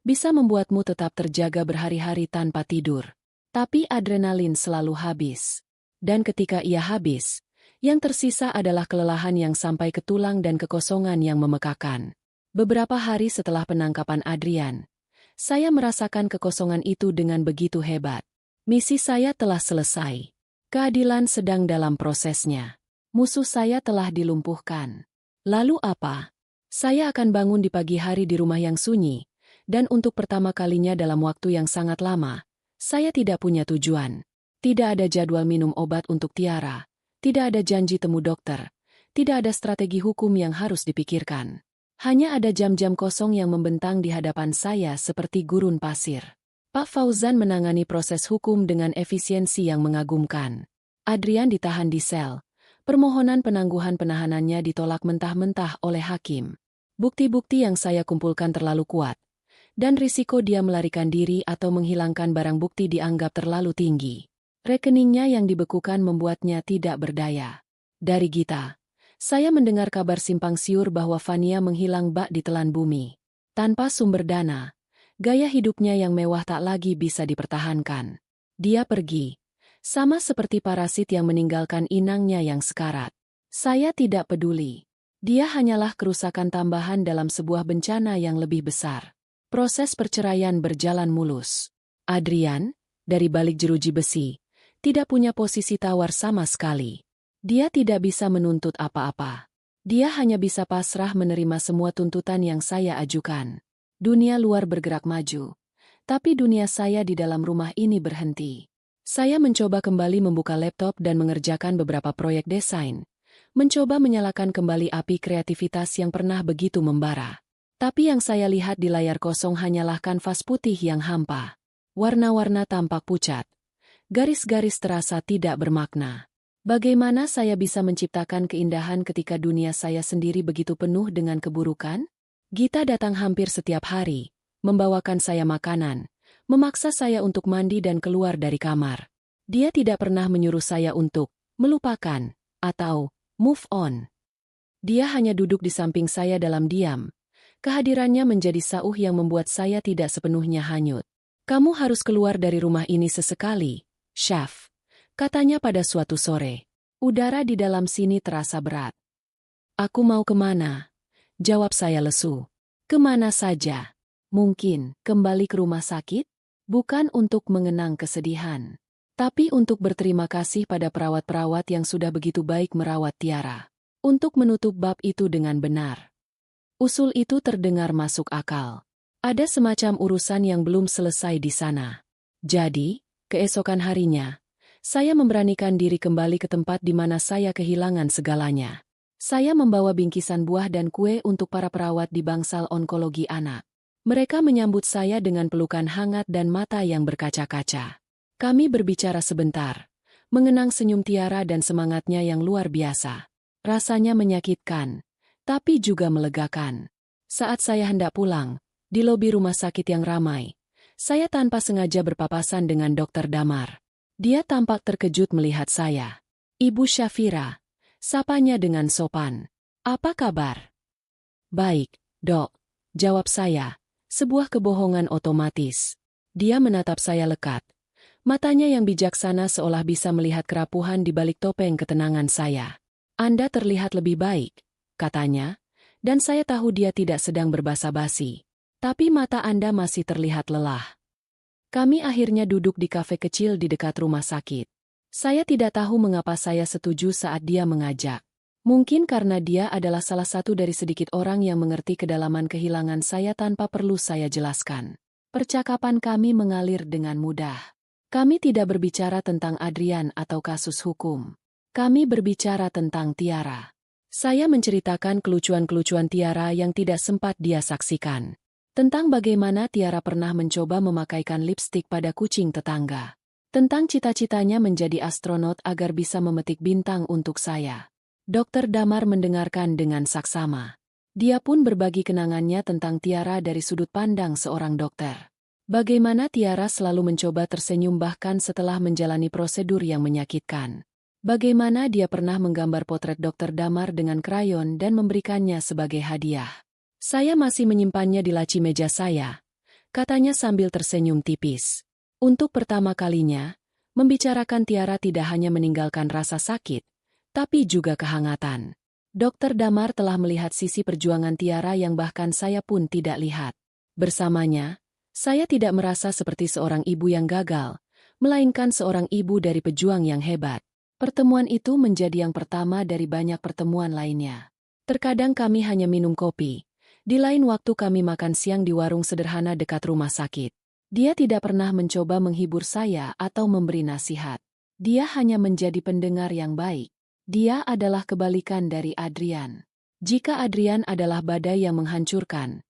bisa membuatmu tetap terjaga berhari-hari tanpa tidur. Tapi adrenalin selalu habis. Dan ketika ia habis, yang tersisa adalah kelelahan yang sampai ke tulang dan kekosongan yang memekakan. Beberapa hari setelah penangkapan Adrian, saya merasakan kekosongan itu dengan begitu hebat. Misi saya telah selesai. Keadilan sedang dalam prosesnya. Musuh saya telah dilumpuhkan. Lalu apa? Saya akan bangun di pagi hari di rumah yang sunyi, Dan untuk pertama kalinya dalam waktu yang sangat lama, saya tidak punya tujuan. Tidak ada jadwal minum obat untuk Tiara. Tidak ada janji temu dokter. Tidak ada strategi hukum yang harus dipikirkan. Hanya ada jam-jam kosong yang membentang di hadapan saya seperti gurun pasir. Pak Fauzan menangani proses hukum dengan efisiensi yang mengagumkan. Adrian ditahan di sel. Permohonan penangguhan penahanannya ditolak mentah-mentah oleh hakim. Bukti-bukti yang saya kumpulkan terlalu kuat. Dan risiko dia melarikan diri atau menghilangkan barang bukti dianggap terlalu tinggi. Rekeningnya yang dibekukan membuatnya tidak berdaya. Dari Gita, saya mendengar kabar simpang siur bahwa Fania menghilang bak di telan bumi. Tanpa sumber dana, gaya hidupnya yang mewah tak lagi bisa dipertahankan. Dia pergi, sama seperti parasit yang meninggalkan inangnya yang sekarat. Saya tidak peduli. Dia hanyalah kerusakan tambahan dalam sebuah bencana yang lebih besar. Proses perceraian berjalan mulus. Adrian, dari balik jeruji besi, tidak punya posisi tawar sama sekali. Dia tidak bisa menuntut apa-apa. Dia hanya bisa pasrah menerima semua tuntutan yang saya ajukan. Dunia luar bergerak maju, tapi dunia saya di dalam rumah ini berhenti. Saya mencoba kembali membuka laptop dan mengerjakan beberapa proyek desain. Mencoba menyalakan kembali api kreativitas yang pernah begitu membara. Tapi yang saya lihat di layar kosong hanyalah kanvas putih yang hampa. Warna-warna tampak pucat. Garis-garis terasa tidak bermakna. Bagaimana saya bisa menciptakan keindahan ketika dunia saya sendiri begitu penuh dengan keburukan? Gita datang hampir setiap hari, membawakan saya makanan, memaksa saya untuk mandi dan keluar dari kamar. Dia tidak pernah menyuruh saya untuk melupakan atau move on. Dia hanya duduk di samping saya dalam diam. Kehadirannya menjadi sauh yang membuat saya tidak sepenuhnya hanyut. Kamu harus keluar dari rumah ini sesekali, Chef, katanya pada suatu sore. Udara di dalam sini terasa berat. Aku mau kemana? Jawab saya lesu. Kemana saja? Mungkin kembali ke rumah sakit? Bukan untuk mengenang kesedihan, tapi untuk berterima kasih pada perawat-perawat yang sudah begitu baik merawat Tiara. Untuk menutup bab itu dengan benar. Usul itu terdengar masuk akal. Ada semacam urusan yang belum selesai di sana. Jadi, keesokan harinya, saya memberanikan diri kembali ke tempat di mana saya kehilangan segalanya. Saya membawa bingkisan buah dan kue untuk para perawat di bangsal onkologi anak. Mereka menyambut saya dengan pelukan hangat dan mata yang berkaca-kaca. Kami berbicara sebentar, mengenang senyum Tiara dan semangatnya yang luar biasa. Rasanya menyakitkan, tapi juga melegakan. Saat saya hendak pulang, di lobi rumah sakit yang ramai, saya tanpa sengaja berpapasan dengan Dokter Damar. Dia tampak terkejut melihat saya. Ibu Syafira, sapanya dengan sopan. Apa kabar? Baik, Dok, jawab saya. Sebuah kebohongan otomatis. Dia menatap saya lekat. Matanya yang bijaksana seolah bisa melihat kerapuhan di balik topeng ketenangan saya. Anda terlihat lebih baik, katanya, dan saya tahu dia tidak sedang berbasa-basi. Tapi mata Anda masih terlihat lelah. Kami akhirnya duduk di kafe kecil di dekat rumah sakit. Saya tidak tahu mengapa saya setuju saat dia mengajak. Mungkin karena dia adalah salah satu dari sedikit orang yang mengerti kedalaman kehilangan saya tanpa perlu saya jelaskan. Percakapan kami mengalir dengan mudah. Kami tidak berbicara tentang Adrian atau kasus hukum. Kami berbicara tentang Tiara. Saya menceritakan kelucuan-kelucuan Tiara yang tidak sempat dia saksikan. Tentang bagaimana Tiara pernah mencoba memakaikan lipstik pada kucing tetangga. Tentang cita-citanya menjadi astronot agar bisa memetik bintang untuk saya. Dokter Damar mendengarkan dengan saksama. Dia pun berbagi kenangannya tentang Tiara dari sudut pandang seorang dokter. Bagaimana Tiara selalu mencoba tersenyum bahkan setelah menjalani prosedur yang menyakitkan. Bagaimana dia pernah menggambar potret Dokter Damar dengan krayon dan memberikannya sebagai hadiah. Saya masih menyimpannya di laci meja saya, katanya sambil tersenyum tipis. Untuk pertama kalinya, membicarakan Tiara tidak hanya meninggalkan rasa sakit, tapi juga kehangatan. Dokter Damar telah melihat sisi perjuangan Tiara yang bahkan saya pun tidak lihat. Bersamanya, saya tidak merasa seperti seorang ibu yang gagal, melainkan seorang ibu dari pejuang yang hebat. Pertemuan itu menjadi yang pertama dari banyak pertemuan lainnya. Terkadang kami hanya minum kopi, Di lain waktu kami makan siang di warung sederhana dekat rumah sakit. Dia tidak pernah mencoba menghibur saya atau memberi nasihat. Dia hanya menjadi pendengar yang baik. Dia adalah kebalikan dari Adrian. Jika Adrian adalah badai yang menghancurkan,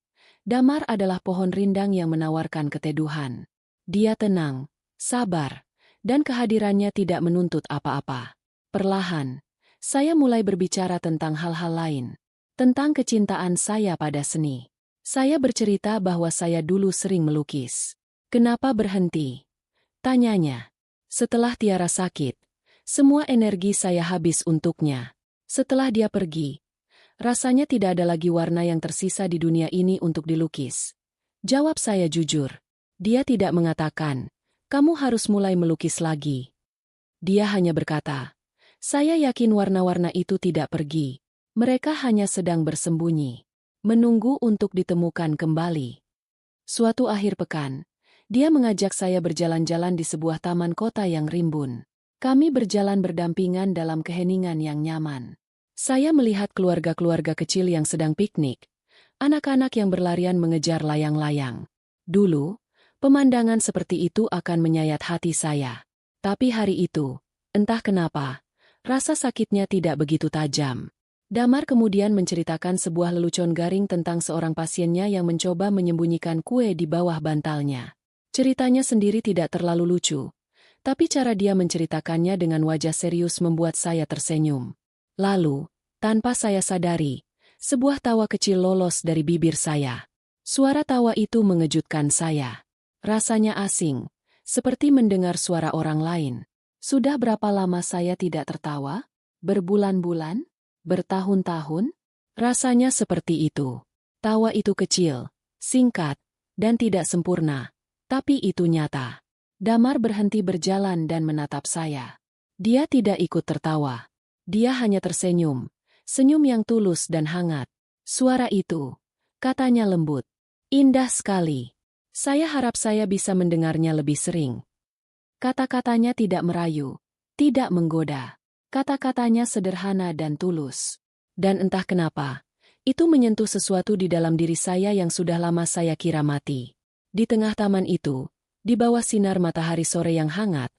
Damar adalah pohon rindang yang menawarkan keteduhan. Dia tenang, sabar, dan kehadirannya tidak menuntut apa-apa. Perlahan, saya mulai berbicara tentang hal-hal lain. Tentang kecintaan saya pada seni. Saya bercerita bahwa saya dulu sering melukis. Kenapa berhenti? Tanyanya. Setelah Tiara sakit, semua energi saya habis untuknya. Setelah dia pergi, rasanya tidak ada lagi warna yang tersisa di dunia ini untuk dilukis. Jawab saya jujur. Dia tidak mengatakan, kamu harus mulai melukis lagi. Dia hanya berkata, saya yakin warna-warna itu tidak pergi. Mereka hanya sedang bersembunyi, menunggu untuk ditemukan kembali. Suatu akhir pekan, dia mengajak saya berjalan-jalan di sebuah taman kota yang rimbun. Kami berjalan berdampingan dalam keheningan yang nyaman. Saya melihat keluarga-keluarga kecil yang sedang piknik, anak-anak yang berlarian mengejar layang-layang. Dulu, pemandangan seperti itu akan menyayat hati saya. Tapi hari itu, entah kenapa, rasa sakitnya tidak begitu tajam. Damar kemudian menceritakan sebuah lelucon garing tentang seorang pasiennya yang mencoba menyembunyikan kue di bawah bantalnya. Ceritanya sendiri tidak terlalu lucu, tapi cara dia menceritakannya dengan wajah serius membuat saya tersenyum. Lalu, tanpa saya sadari, sebuah tawa kecil lolos dari bibir saya. Suara tawa itu mengejutkan saya. Rasanya asing, seperti mendengar suara orang lain. Sudah berapa lama saya tidak tertawa? Berbulan-bulan? Bertahun-tahun? Rasanya seperti itu. Tawa itu kecil, singkat, dan tidak sempurna. Tapi itu nyata. Damar berhenti berjalan dan menatap saya. Dia tidak ikut tertawa. Dia hanya tersenyum. Senyum yang tulus dan hangat. Suara itu, katanya lembut. Indah sekali. Saya harap saya bisa mendengarnya lebih sering. Kata-katanya tidak merayu, tidak menggoda. Kata-katanya sederhana dan tulus. Dan entah kenapa, itu menyentuh sesuatu di dalam diri saya yang sudah lama saya kira mati. Di tengah taman itu, di bawah sinar matahari sore yang hangat,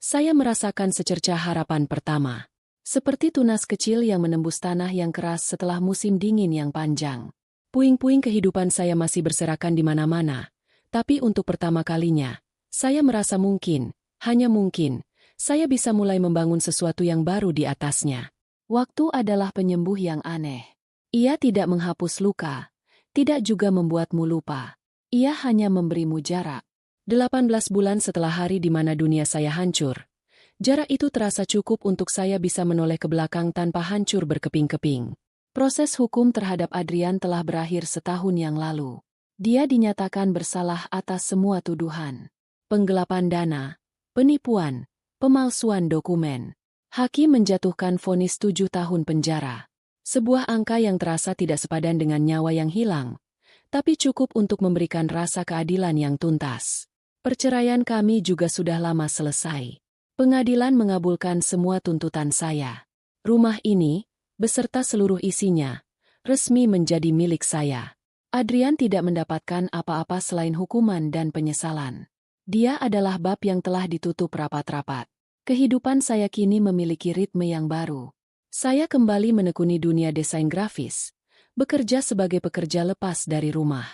saya merasakan secercah harapan pertama. Seperti tunas kecil yang menembus tanah yang keras setelah musim dingin yang panjang. Puing-puing kehidupan saya masih berserakan di mana-mana. Tapi untuk pertama kalinya, saya merasa mungkin, hanya mungkin, saya bisa mulai membangun sesuatu yang baru di atasnya. Waktu adalah penyembuh yang aneh. Ia tidak menghapus luka, tidak juga membuatmu lupa. Ia hanya memberimu jarak. 18 bulan setelah hari di mana dunia saya hancur, jarak itu terasa cukup untuk saya bisa menoleh ke belakang tanpa hancur berkeping-keping. Proses hukum terhadap Adrian telah berakhir setahun yang lalu. Dia dinyatakan bersalah atas semua tuduhan. Penggelapan dana, penipuan, pemalsuan dokumen. Hakim menjatuhkan vonis 7 tahun penjara. Sebuah angka yang terasa tidak sepadan dengan nyawa yang hilang, tapi cukup untuk memberikan rasa keadilan yang tuntas. Perceraian kami juga sudah lama selesai. Pengadilan mengabulkan semua tuntutan saya. Rumah ini, beserta seluruh isinya, resmi menjadi milik saya. Adrian tidak mendapatkan apa-apa selain hukuman dan penyesalan. Dia adalah bab yang telah ditutup rapat-rapat. Kehidupan saya kini memiliki ritme yang baru. Saya kembali menekuni dunia desain grafis, bekerja sebagai pekerja lepas dari rumah.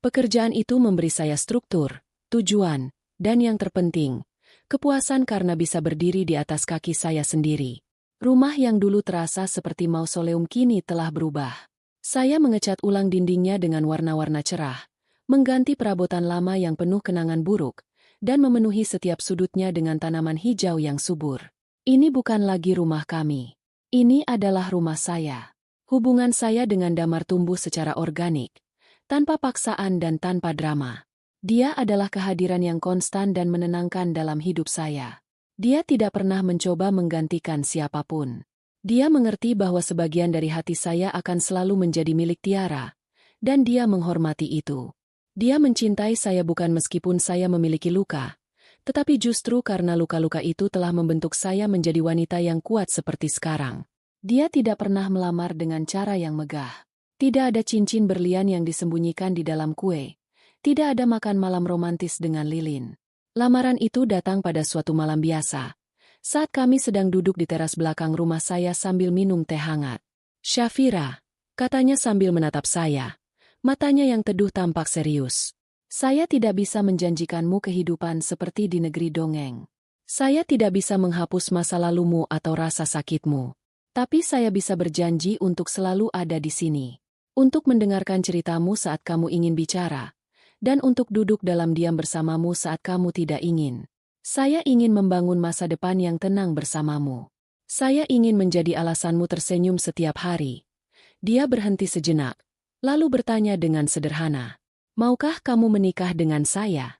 Pekerjaan itu memberi saya struktur, tujuan, dan yang terpenting, kepuasan karena bisa berdiri di atas kaki saya sendiri. Rumah yang dulu terasa seperti mausoleum kini telah berubah. Saya mengecat ulang dindingnya dengan warna-warna cerah, mengganti perabotan lama yang penuh kenangan buruk, dan memenuhi setiap sudutnya dengan tanaman hijau yang subur. Ini bukan lagi rumah kami. Ini adalah rumah saya. Hubungan saya dengan Damar tumbuh secara organik, tanpa paksaan dan tanpa drama. Dia adalah kehadiran yang konstan dan menenangkan dalam hidup saya. Dia tidak pernah mencoba menggantikan siapapun. Dia mengerti bahwa sebagian dari hati saya akan selalu menjadi milik Tiara, dan dia menghormati itu. Dia mencintai saya bukan meskipun saya memiliki luka, tetapi justru karena luka-luka itu telah membentuk saya menjadi wanita yang kuat seperti sekarang. Dia tidak pernah melamar dengan cara yang megah. Tidak ada cincin berlian yang disembunyikan di dalam kue. Tidak ada makan malam romantis dengan lilin. Lamaran itu datang pada suatu malam biasa, saat kami sedang duduk di teras belakang rumah saya sambil minum teh hangat. "Syafira," katanya sambil menatap saya. Matanya yang teduh tampak serius. "Saya tidak bisa menjanjikanmu kehidupan seperti di negeri dongeng. Saya tidak bisa menghapus masa lalumu atau rasa sakitmu. Tapi saya bisa berjanji untuk selalu ada di sini. Untuk mendengarkan ceritamu saat kamu ingin bicara. Dan untuk duduk dalam diam bersamamu saat kamu tidak ingin. Saya ingin membangun masa depan yang tenang bersamamu. Saya ingin menjadi alasanmu tersenyum setiap hari." Dia berhenti sejenak, lalu bertanya dengan sederhana, "Maukah kamu menikah dengan saya?"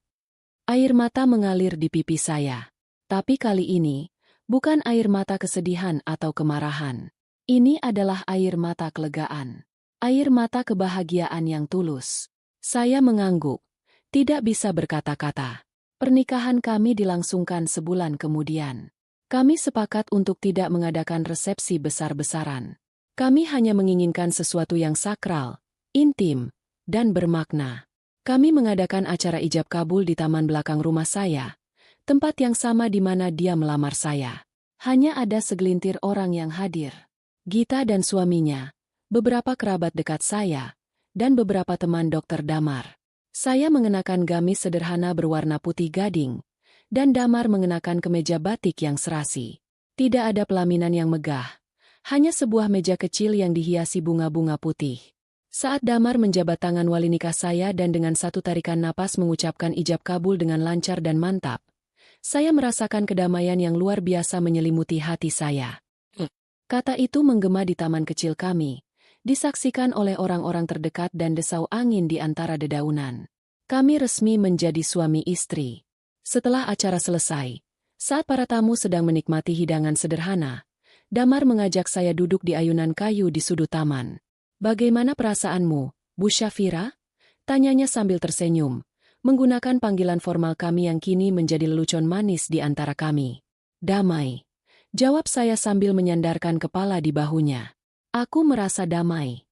Air mata mengalir di pipi saya. Tapi kali ini, bukan air mata kesedihan atau kemarahan. Ini adalah air mata kelegaan. Air mata kebahagiaan yang tulus. Saya mengangguk, tidak bisa berkata-kata. Pernikahan kami dilangsungkan sebulan kemudian. Kami sepakat untuk tidak mengadakan resepsi besar-besaran. Kami hanya menginginkan sesuatu yang sakral, intim, dan bermakna. Kami mengadakan acara ijab kabul di taman belakang rumah saya, tempat yang sama di mana dia melamar saya. Hanya ada segelintir orang yang hadir. Gita dan suaminya, beberapa kerabat dekat saya, dan beberapa teman Dokter Damar. Saya mengenakan gamis sederhana berwarna putih gading, dan Damar mengenakan kemeja batik yang serasi. Tidak ada pelaminan yang megah, hanya sebuah meja kecil yang dihiasi bunga-bunga putih. Saat Damar menjabat tangan wali nikah saya dan dengan satu tarikan napas mengucapkan ijab kabul dengan lancar dan mantap, saya merasakan kedamaian yang luar biasa menyelimuti hati saya. Kata itu menggema di taman kecil kami, disaksikan oleh orang-orang terdekat dan desau angin di antara dedaunan. Kami resmi menjadi suami istri. Setelah acara selesai, saat para tamu sedang menikmati hidangan sederhana, Damar mengajak saya duduk di ayunan kayu di sudut taman. "Bagaimana perasaanmu, Bu Syafira?" tanyanya sambil tersenyum, menggunakan panggilan formal kami yang kini menjadi lelucon manis di antara kami. "Damai," jawab saya sambil menyandarkan kepala di bahunya. "Aku merasa damai."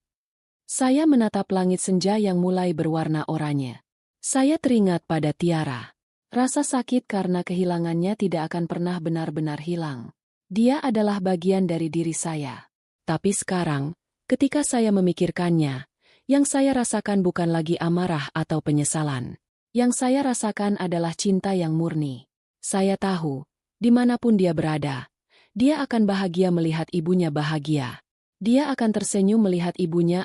Saya menatap langit senja yang mulai berwarna oranye. Saya teringat pada Tiara. Rasa sakit karena kehilangannya tidak akan pernah benar-benar hilang. Dia adalah bagian dari diri saya. Tapi sekarang, ketika saya memikirkannya, yang saya rasakan bukan lagi amarah atau penyesalan. Yang saya rasakan adalah cinta yang murni. Saya tahu, dimanapun dia berada, dia akan bahagia melihat ibunya bahagia. Dia akan tersenyum melihat ibunya